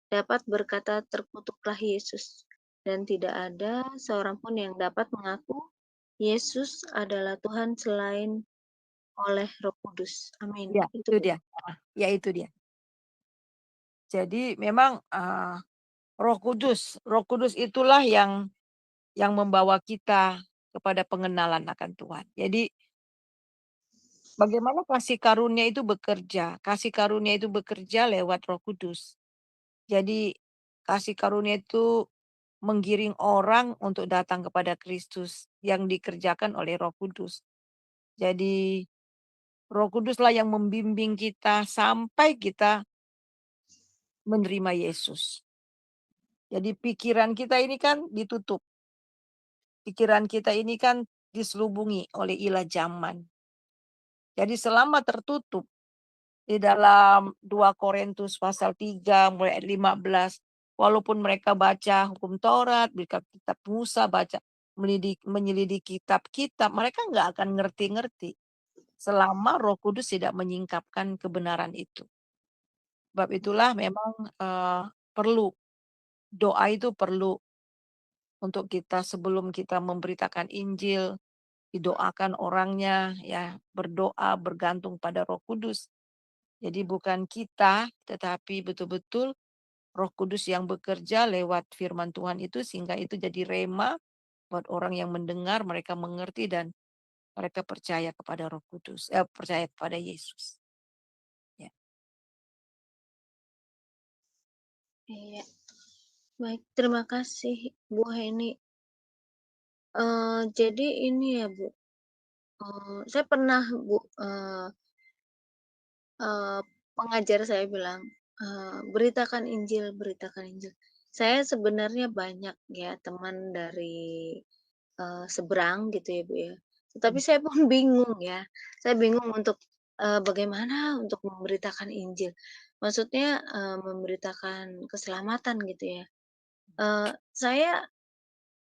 dapat berkata terkutuklah Yesus, dan tidak ada seorang pun yang dapat mengaku Yesus adalah Tuhan selain oleh Roh Kudus. Amin. Ya, Itu itu dia. Ya itu dia. Jadi memang Roh Kudus itulah yang membawa kita kepada pengenalan akan Tuhan. Jadi bagaimana kasih karunia itu bekerja? Kasih karunia itu bekerja lewat Roh Kudus. Jadi kasih karunia itu menggiring orang untuk datang kepada Kristus yang dikerjakan oleh Roh Kudus. Jadi Roh Kuduslah yang membimbing kita sampai kita menerima Yesus. Jadi pikiran kita ini kan ditutup. Pikiran kita ini kan diselubungi oleh ilah zaman. Jadi selama tertutup di dalam 2 Korintus pasal 3 mulai ayat 15, walaupun mereka baca hukum Taurat, baca kitab Musa, baca menyelidiki kitab-kitab, mereka nggak akan ngerti-ngerti selama Roh Kudus tidak menyingkapkan kebenaran itu. Sebab itulah memang perlu doa itu perlu untuk kita sebelum kita memberitakan Injil, didoakan orangnya ya, berdoa bergantung pada Roh Kudus. Jadi bukan kita, tetapi betul-betul Roh Kudus yang bekerja lewat firman Tuhan itu sehingga itu jadi rema buat orang yang mendengar, mereka mengerti dan mereka percaya kepada Roh Kudus, percaya kepada Yesus. Ya. Iya. Baik, terima kasih Bu Heni. Jadi ini ya Bu, saya pernah Bu, pengajar saya bilang, beritakan Injil, beritakan Injil. Saya sebenarnya banyak ya teman dari seberang gitu ya Bu ya. Tetapi saya pun bingung ya. Saya bingung untuk bagaimana untuk memberitakan Injil. Maksudnya memberitakan keselamatan gitu ya. Saya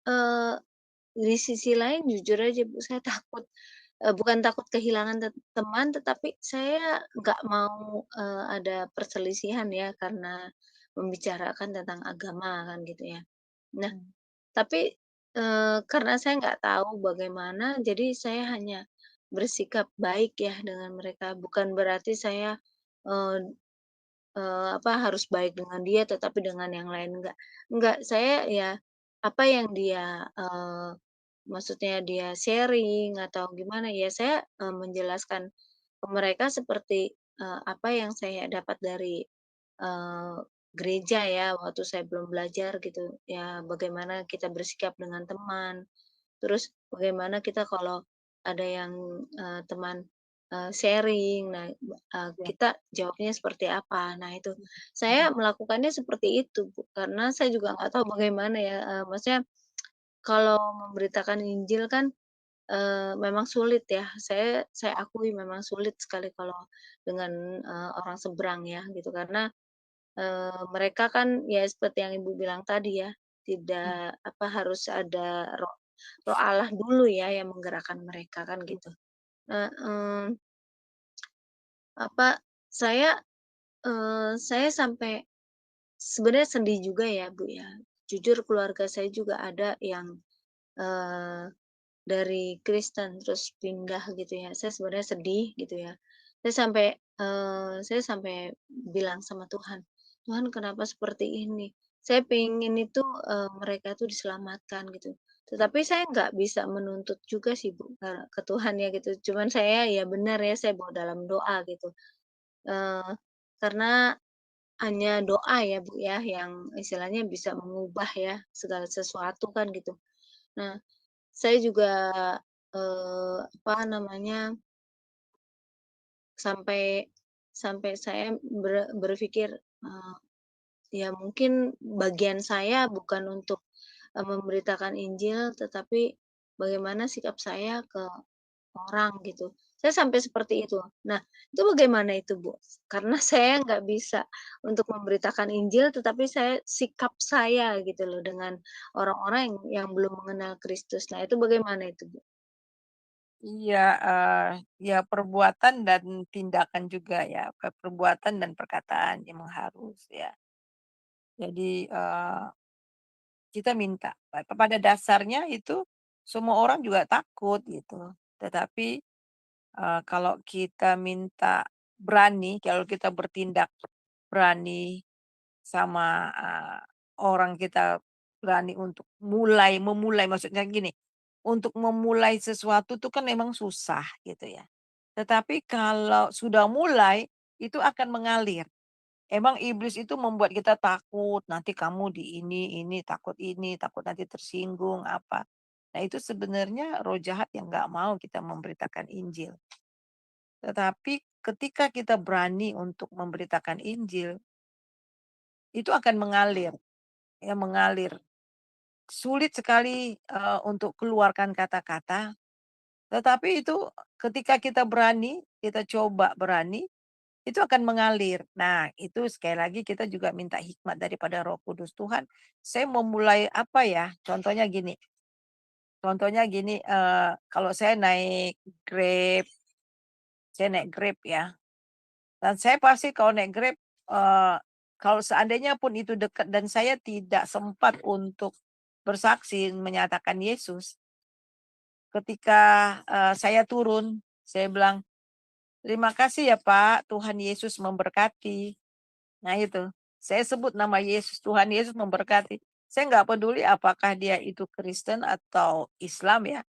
eh, di sisi lain jujur aja Bu, saya takut, bukan takut kehilangan teman, tetapi saya nggak mau ada perselisihan ya karena membicarakan tentang agama kan gitu ya. Nah, Hmm. tapi, karena saya nggak tahu bagaimana, jadi saya hanya bersikap baik ya dengan mereka. Bukan berarti saya, eee harus baik dengan dia, tetapi dengan yang lain enggak. Enggak, saya ya apa yang dia, maksudnya dia sharing atau gimana, ya saya, menjelaskan ke mereka seperti, apa yang saya dapat dari, eee, gereja ya, waktu saya belum belajar gitu. Ya bagaimana kita bersikap dengan teman, terus bagaimana kita kalau ada yang, teman, sharing, nah, Ya. kita jawabnya seperti apa. Nah itu, saya melakukannya seperti itu, Bu, karena saya juga nggak tahu bagaimana ya, maksudnya kalau memberitakan Injil kan, memang sulit ya, saya akui memang sulit sekali kalau dengan, orang seberang ya gitu, karena, mereka kan ya seperti yang Ibu bilang tadi ya, Hmm. tidak apa, harus ada Roh Roh Allah dulu ya yang menggerakkan mereka kan gitu. Nah, apa, saya, saya sampai sebenarnya sedih juga ya, Bu, ya. Jujur keluarga saya juga ada yang, eee, dari Kristen terus pindah gitu ya. Saya sebenarnya sedih gitu ya. Saya sampai bilang sama Tuhan, "Tuhan kenapa seperti ini?" Saya pengen itu, mereka tuh diselamatkan gitu. Tetapi saya nggak bisa menuntut juga sih Bu, ke Tuhan ya gitu. Cuman saya ya benar ya, saya bawa dalam doa gitu. Eee, karena hanya doa ya Bu ya, yang istilahnya bisa mengubah ya segala sesuatu kan gitu. Nah, saya juga, apa namanya, sampai sampai saya berpikir, ya mungkin bagian saya bukan untuk, memberitakan Injil, tetapi bagaimana sikap saya ke orang gitu. Saya sampai seperti itu. Nah, itu bagaimana itu, Bu? Karena saya nggak bisa untuk memberitakan Injil, tetapi sikap saya gitu loh dengan orang-orang yang belum mengenal Kristus. Nah, itu bagaimana itu, Bu? Iya, ya perbuatan dan tindakan juga ya, perbuatan dan perkataan memang harus ya. Jadi, kita minta, pada dasarnya itu semua orang juga takut gitu. Tetapi, kalau kita minta berani, kalau kita bertindak berani sama, orang kita berani untuk memulai maksudnya gini, untuk memulai sesuatu tuh kan memang susah gitu ya. Tetapi kalau sudah mulai, itu akan mengalir. Emang iblis itu membuat kita takut, nanti kamu di ini, takut nanti tersinggung, apa. Nah itu sebenarnya roh jahat yang nggak mau kita memberitakan Injil. Tetapi ketika kita berani untuk memberitakan Injil, itu akan mengalir, ya mengalir. Sulit sekali, untuk keluarkan kata-kata, tetapi itu ketika kita berani, kita coba berani, itu akan mengalir. Nah, itu sekali lagi kita juga minta hikmat daripada Roh Kudus. Tuhan, saya mau mulai apa ya? Contohnya gini, kalau Grab, saya naik Grab ya, dan saya pasti kalau naik Grab, eee, kalau seandainya pun itu dekat dan saya tidak sempat untuk bersaksi menyatakan Yesus, ketika, saya turun, saya bilang, "Terima kasih ya Pak, Tuhan Yesus memberkati." Nah itu, saya sebut nama Yesus, Tuhan Yesus memberkati. Saya nggak peduli apakah dia itu Kristen atau Islam ya,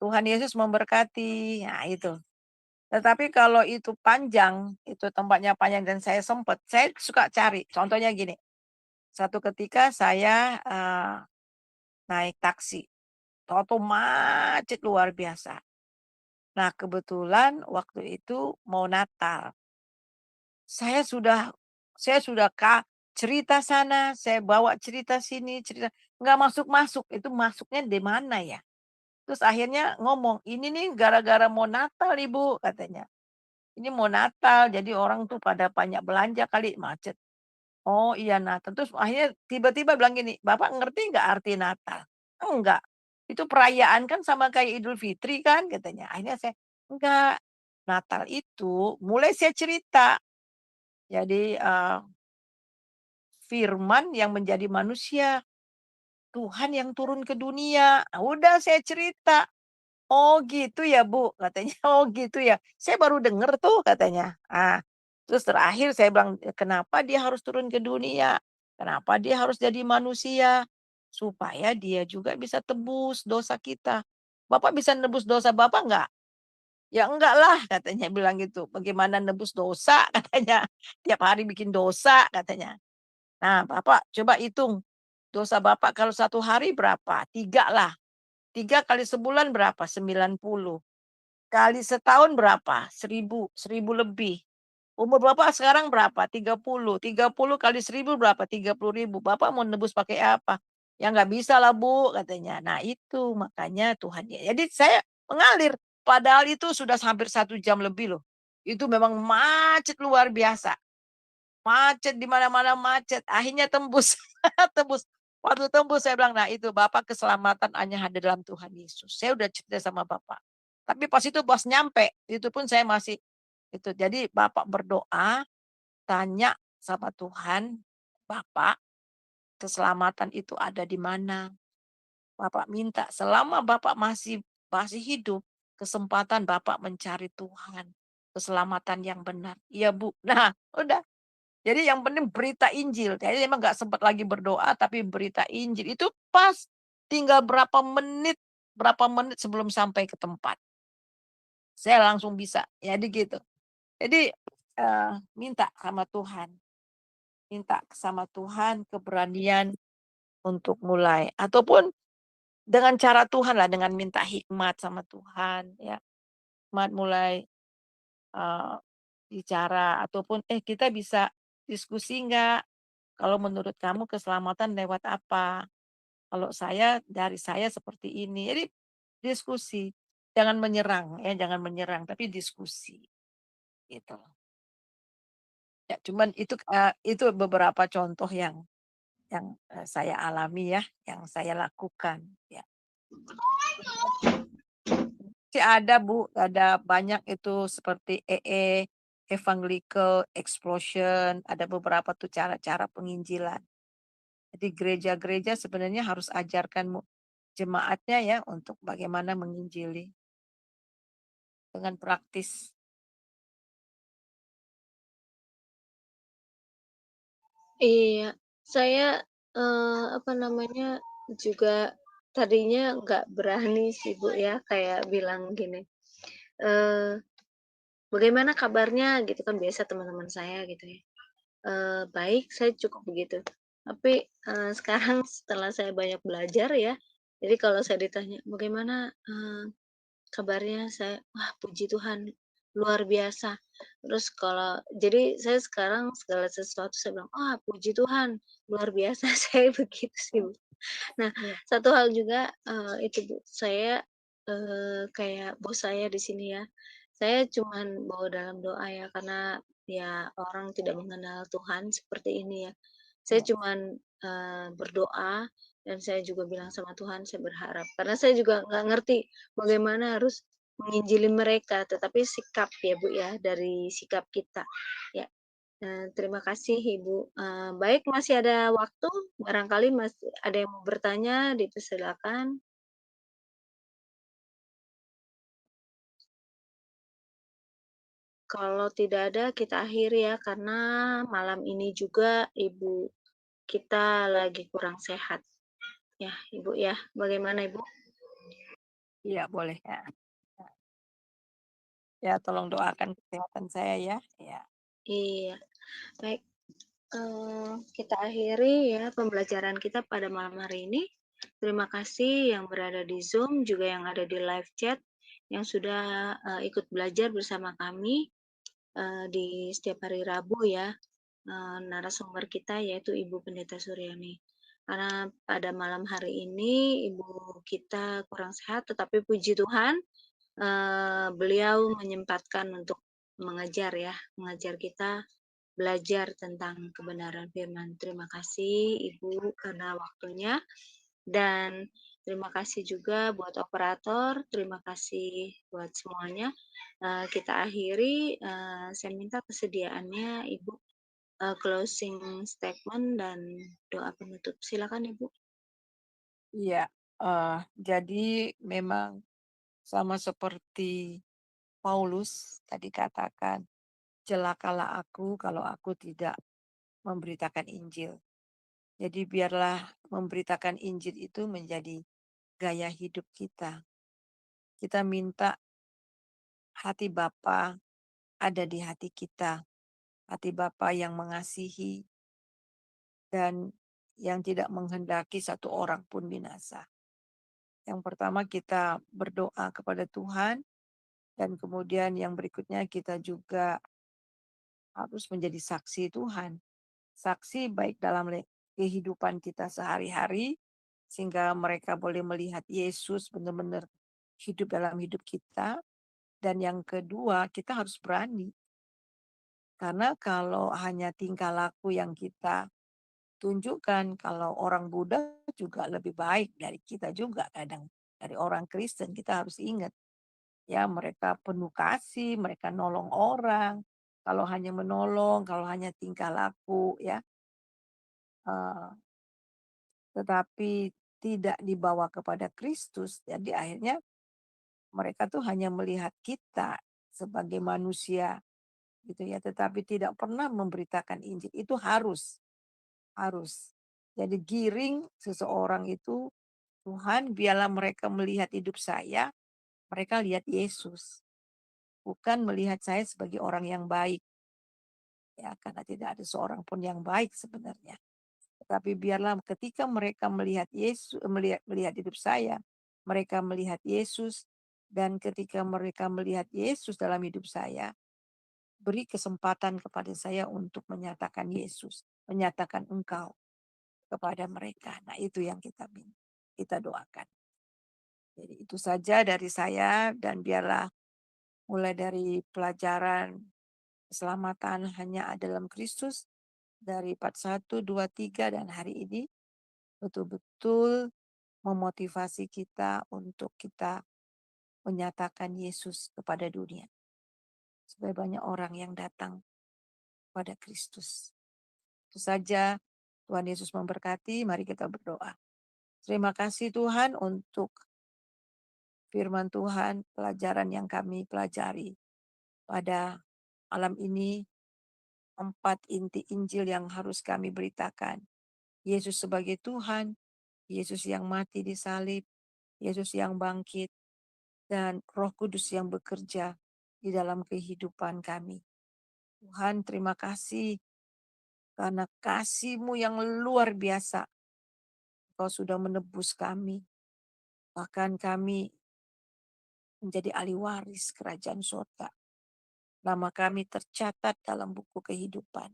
Tuhan Yesus memberkati, nah itu. Tetapi kalau itu panjang, itu tempatnya panjang dan saya sempet, saya suka cari. Contohnya gini, satu ketika saya, naik taksi, tahu macet luar biasa. Nah kebetulan waktu itu mau Natal. Saya sudah saya sudah cerita sana, saya bawa cerita sini, nggak masuk-masuk, itu masuknya di mana ya? Terus akhirnya ngomong, "Ini nih gara-gara mau Natal Ibu," katanya. "Ini mau Natal, jadi orang tuh pada banyak belanja kali, macet." "Oh iya Natal." Terus akhirnya tiba-tiba bilang gini, "Bapak ngerti nggak arti Natal?" "Enggak." "Itu perayaan kan sama kayak Idul Fitri kan?" Katanya. Akhirnya saya, "Enggak, Natal itu," mulai saya cerita. Jadi, firman yang menjadi manusia, Tuhan yang turun ke dunia. Ah, udah saya cerita. "Oh gitu ya Bu," katanya, "oh gitu ya. Saya baru dengar tuh," katanya. Terus terakhir saya bilang, "Kenapa dia harus turun ke dunia? Kenapa dia harus jadi manusia? Supaya dia juga bisa tebus dosa kita. Bapak bisa nebus dosa Bapak enggak?" "Ya enggak lah," katanya bilang gitu. "Bagaimana nebus dosa?" katanya. "Tiap hari bikin dosa," katanya. Nah, Bapak coba hitung, dosa Bapak kalau satu hari berapa? 3 lah. 3 kali sebulan berapa? 90. Kali setahun berapa? 1000 lebih. Umur Bapak sekarang berapa? 30. 30 kali 1000 berapa? 30.000. Bapak mau nebus pakai apa? "Ya nggak bisa lah Bu," katanya. Nah itu makanya Tuhan ya jadi saya mengalir, padahal itu sudah hampir 1 jam lebih loh. Itu memang macet luar biasa. Macet di mana-mana macet, akhirnya tembus tembus. Waktu tembus saya bilang, "Nah itu Bapak keselamatan hanya ada dalam Tuhan Yesus." Saya udah cerita sama Bapak. Tapi pas nyampe, itu pun saya masih itu. Jadi Bapak berdoa, tanya sama Tuhan, Bapak, keselamatan itu ada di mana? Bapak minta selama Bapak masih masih hidup, kesempatan Bapak mencari Tuhan, keselamatan yang benar. Iya Bu. Nah udah. Jadi yang penting berita Injil. Jadi emang nggak sempat lagi berdoa, tapi berita Injil. Itu pas tinggal berapa menit sebelum sampai ke tempat. Saya langsung bisa. Jadi gitu. Jadi, minta sama Tuhan keberanian untuk mulai. Ataupun dengan cara Tuhan lah, dengan minta hikmat sama Tuhan ya. Hikmat mulai, eee, bicara ataupun, kita bisa diskusi nggak? Kalau menurut kamu keselamatan lewat apa? Kalau saya, dari saya seperti ini. Jadi diskusi. jangan menyerang ya, jangan menyerang, tapi diskusi, gitu. Ya, cuman itu beberapa contoh yang saya alami ya, yang saya lakukan, ya. Sih ada Bu, ada banyak itu seperti Evangelical Explosion, ada beberapa tuh cara-cara penginjilan. Jadi gereja-gereja sebenarnya harus ajarkan jemaatnya ya untuk bagaimana menginjili dengan praktis. Iya, saya, apa namanya, juga tadinya nggak berani sih, Bu, ya, kayak bilang gini, eee, "Bagaimana kabarnya?" Gitu kan biasa teman-teman saya gitu ya, "Baik," saya cukup begitu. Tapi, sekarang setelah saya banyak belajar ya, jadi kalau saya ditanya, "Bagaimana, kabarnya?" "Wah, puji Tuhan, luar biasa." Terus kalau jadi saya sekarang segala sesuatu saya bilang, "Ah, puji Tuhan, luar biasa." Saya begitu sih, Bu. Nah, Iya, satu hal juga, itu, Bu, saya, kayak bos saya di sini ya, saya cuman bawa dalam doa ya, karena ya orang tidak mengenal Tuhan seperti ini ya. Saya iya, cuman, berdoa dan saya juga bilang sama Tuhan, saya berharap karena saya juga nggak ngerti bagaimana harus menginjili mereka, tetapi sikap ya, Bu, ya, dari sikap kita, ya. Terima kasih Ibu, baik masih ada waktu, barangkali masih ada yang mau bertanya, dipersilakan. Kalau tidak ada kita akhiri ya, karena malam ini juga ibu kita lagi kurang sehat. Ya, Ibu ya. Bagaimana Ibu? iya boleh ya. Ya tolong doakan kesehatan saya ya. Ya, Iya, baik, kita akhiri ya pembelajaran kita pada malam hari ini. Terima kasih yang berada di Zoom, juga yang ada di live chat, yang sudah, ikut belajar bersama kami, di setiap hari Rabu ya. Narasumber kita yaitu Ibu Pendeta Suryani. Karena pada malam hari ini ibu kita kurang sehat, tetapi puji Tuhan, beliau menyempatkan untuk mengajar ya, mengajar kita belajar tentang kebenaran firman. Terima kasih Ibu karena waktunya, dan terima kasih juga buat operator, terima kasih buat semuanya. Kita akhiri, saya minta kesediaannya Ibu, closing statement dan doa penutup. Silakan Ibu. iya. Jadi memang sama seperti Paulus tadi katakan, celakalah aku kalau aku tidak memberitakan Injil. Jadi biarlah memberitakan Injil itu menjadi gaya hidup kita. Kita minta hati Bapa ada di hati kita. Hati Bapa yang mengasihi dan yang tidak menghendaki satu orang pun binasa. Yang pertama kita berdoa kepada Tuhan dan kemudian yang berikutnya kita juga harus menjadi saksi Tuhan. Saksi baik dalam kehidupan kita sehari-hari sehingga mereka boleh melihat Yesus benar-benar hidup dalam hidup kita. Dan yang kedua, kita harus berani. Karena kalau hanya tingkah laku yang kita tunjukkan, kalau orang Buddha juga lebih baik dari kita juga kadang. Dari orang Kristen kita harus ingat. Ya mereka penuh kasih, mereka nolong orang. Kalau hanya menolong, kalau hanya tingkah laku ya. eh, tetapi tidak dibawa kepada Kristus. Jadi akhirnya mereka tuh hanya melihat kita sebagai manusia gitu ya, tetapi tidak pernah memberitakan Injil. Itu harus. Jadi giring seseorang itu, Tuhan biarlah mereka melihat hidup saya, mereka lihat Yesus, bukan melihat saya sebagai orang yang baik. Ya, karena tidak ada seorang pun yang baik sebenarnya. Tetapi biarlah ketika mereka melihat Yesus, melihat hidup saya, mereka melihat Yesus, dan ketika mereka melihat Yesus dalam hidup saya, beri kesempatan kepada saya untuk menyatakan Yesus, menyatakan Engkau kepada mereka. Nah, itu yang kita doakan. Jadi itu saja dari saya, dan biarlah mulai dari pelajaran keselamatan hanya ada dalam Kristus dari part 1, 2, 3 dan hari ini betul-betul memotivasi kita untuk kita menyatakan Yesus kepada dunia. Supaya banyak orang yang datang pada Kristus. Itu saja, Tuhan Yesus memberkati, mari kita berdoa. Terima kasih Tuhan untuk firman Tuhan, pelajaran yang kami pelajari pada malam ini, 4 inti Injil yang harus kami beritakan. Yesus sebagai Tuhan, Yesus yang mati di salib, Yesus yang bangkit, dan Roh Kudus yang bekerja di dalam kehidupan kami. Tuhan, terima kasih karena kasih-Mu yang luar biasa. Kau sudah menebus kami. Bahkan kami menjadi ahli waris kerajaan surga. Nama kami tercatat dalam buku kehidupan.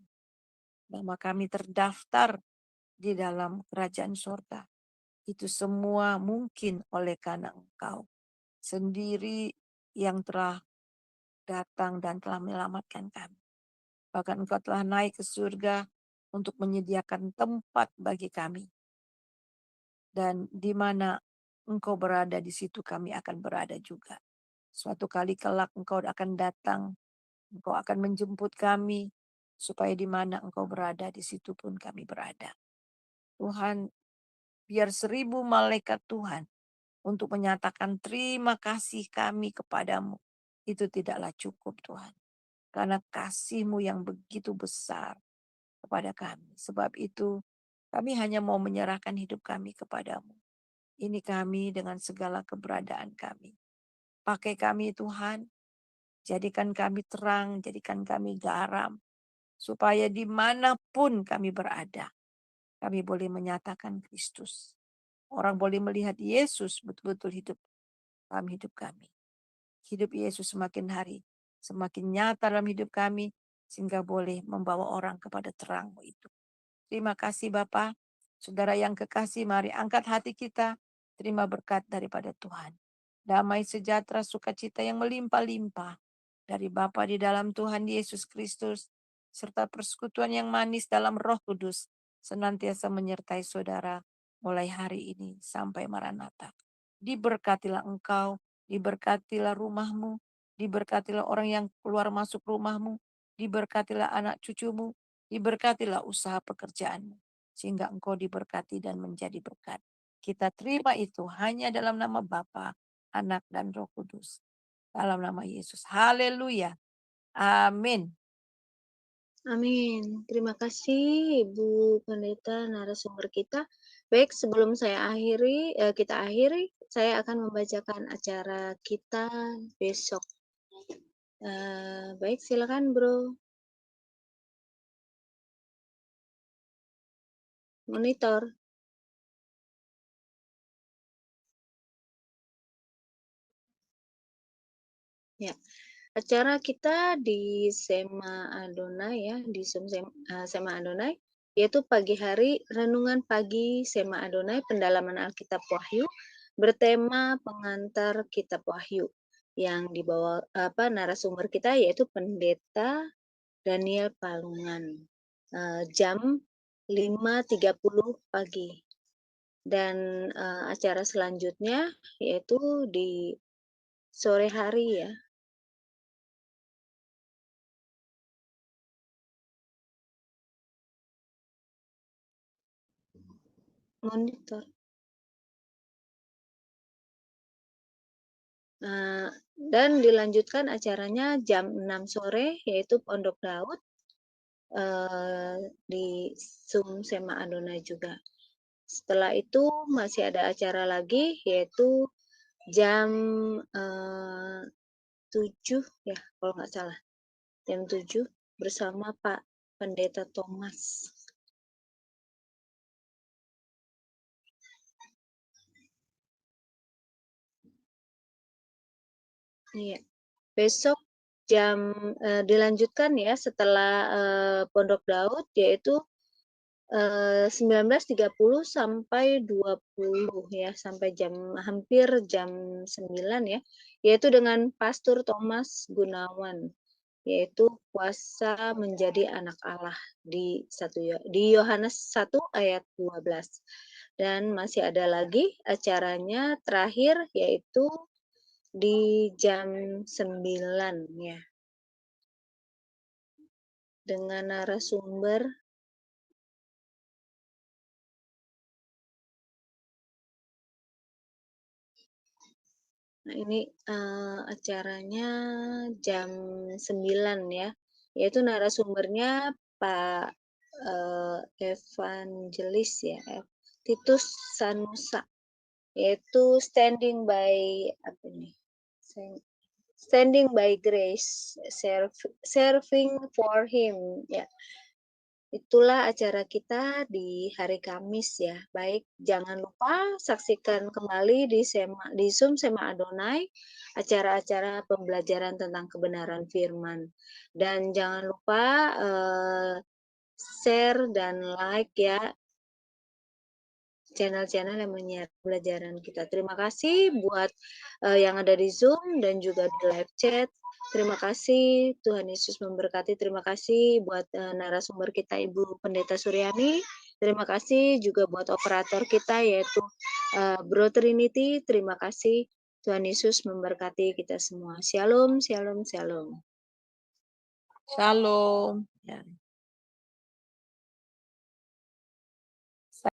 Nama kami terdaftar di dalam kerajaan surga. Itu semua mungkin oleh karena Engkau sendiri yang telah datang dan telah menyelamatkan kami. Bahkan Engkau telah naik ke surga untuk menyediakan tempat bagi kami. Dan di mana Engkau berada, di situ kami akan berada juga. Suatu kali kelak Engkau akan datang, Engkau akan menjemput kami, supaya di mana Engkau berada, di situ pun kami berada. Tuhan, biar 1000 malaikat Tuhan untuk menyatakan terima kasih kami kepadamu, itu tidaklah cukup Tuhan. Karena kasih-Mu yang begitu besar kepada kami. Sebab itu kami hanya mau menyerahkan hidup kami kepadamu. Ini kami dengan segala keberadaan kami. Pakai kami Tuhan, jadikan kami terang, jadikan kami garam. Supaya dimanapun kami berada, kami boleh menyatakan Kristus. Orang boleh melihat Yesus betul-betul hidup dalam hidup kami. Hidup Yesus semakin hari, semakin nyata dalam hidup kami, sehingga boleh membawa orang kepada terang-Mu itu. Terima kasih Bapa. Saudara yang kekasih, mari angkat hati kita, terima berkat daripada Tuhan. Damai sejahtera sukacita yang melimpah-limpah dari Bapa di dalam Tuhan Yesus Kristus, serta persekutuan yang manis dalam Roh Kudus, senantiasa menyertai saudara mulai hari ini sampai Maranatha. Diberkatilah engkau, diberkatilah rumahmu, diberkatilah orang yang keluar masuk rumahmu, diberkatilah anak cucumu, diberkatilah usaha pekerjaanmu, sehingga engkau diberkati dan menjadi berkat. Kita terima itu hanya dalam nama Bapa, Anak, dan Roh Kudus. Dalam nama Yesus. Haleluya. Amin. Amin. Terima kasih Ibu Pendeta narasumber kita. Baik, sebelum kita akhiri, saya akan membacakan acara kita besok. Baik, silakan Bro. Monitor. Ya, acara kita di Sema Adonai ya, di Sema Adonai, yaitu pagi hari renungan pagi Sema Adonai pendalaman Alkitab Wahyu bertema pengantar Kitab Wahyu yang dibawa narasumber kita yaitu Pendeta Daniel Palungan, jam 5.30 pagi. Dan acara selanjutnya yaitu di sore hari ya. Monitor. Dan dilanjutkan acaranya jam 6 sore yaitu Pondok Daud di Zoom Sema Adonai juga. Setelah itu masih ada acara lagi yaitu jam 7 ya kalau nggak salah. Jam 7 bersama Pak Pendeta Thomas. Iya. Besok dilanjutkan ya setelah Pondok Daud yaitu 19.30 sampai 20 ya, sampai hampir jam 9 ya, yaitu dengan Pastor Thomas Gunawan, yaitu kuasa menjadi anak Allah di Yohanes 1 ayat 12. Dan masih ada lagi acaranya terakhir yaitu di jam 9 ya. Dengan narasumber Nah, ini acaranya jam 9 ya, yaitu narasumbernya Pak Evangelis ya, Titus Sanusa, yaitu Standing by Grace, Serving for Him ya. Itulah acara kita di hari Kamis ya. Baik, jangan lupa saksikan kembali di Zoom Sema Adonai acara-acara pembelajaran tentang kebenaran firman. Dan jangan lupa share dan like ya channel-channel yang menyiarkan pembelajaran kita. Terima kasih buat yang ada di Zoom dan juga di live chat. Terima kasih, Tuhan Yesus memberkati. Terima kasih buat narasumber kita, Ibu Pendeta Suryani. Terima kasih juga buat operator kita, yaitu Bro Trinity. Terima kasih, Tuhan Yesus memberkati kita semua. Shalom, shalom, shalom. Shalom. Ya.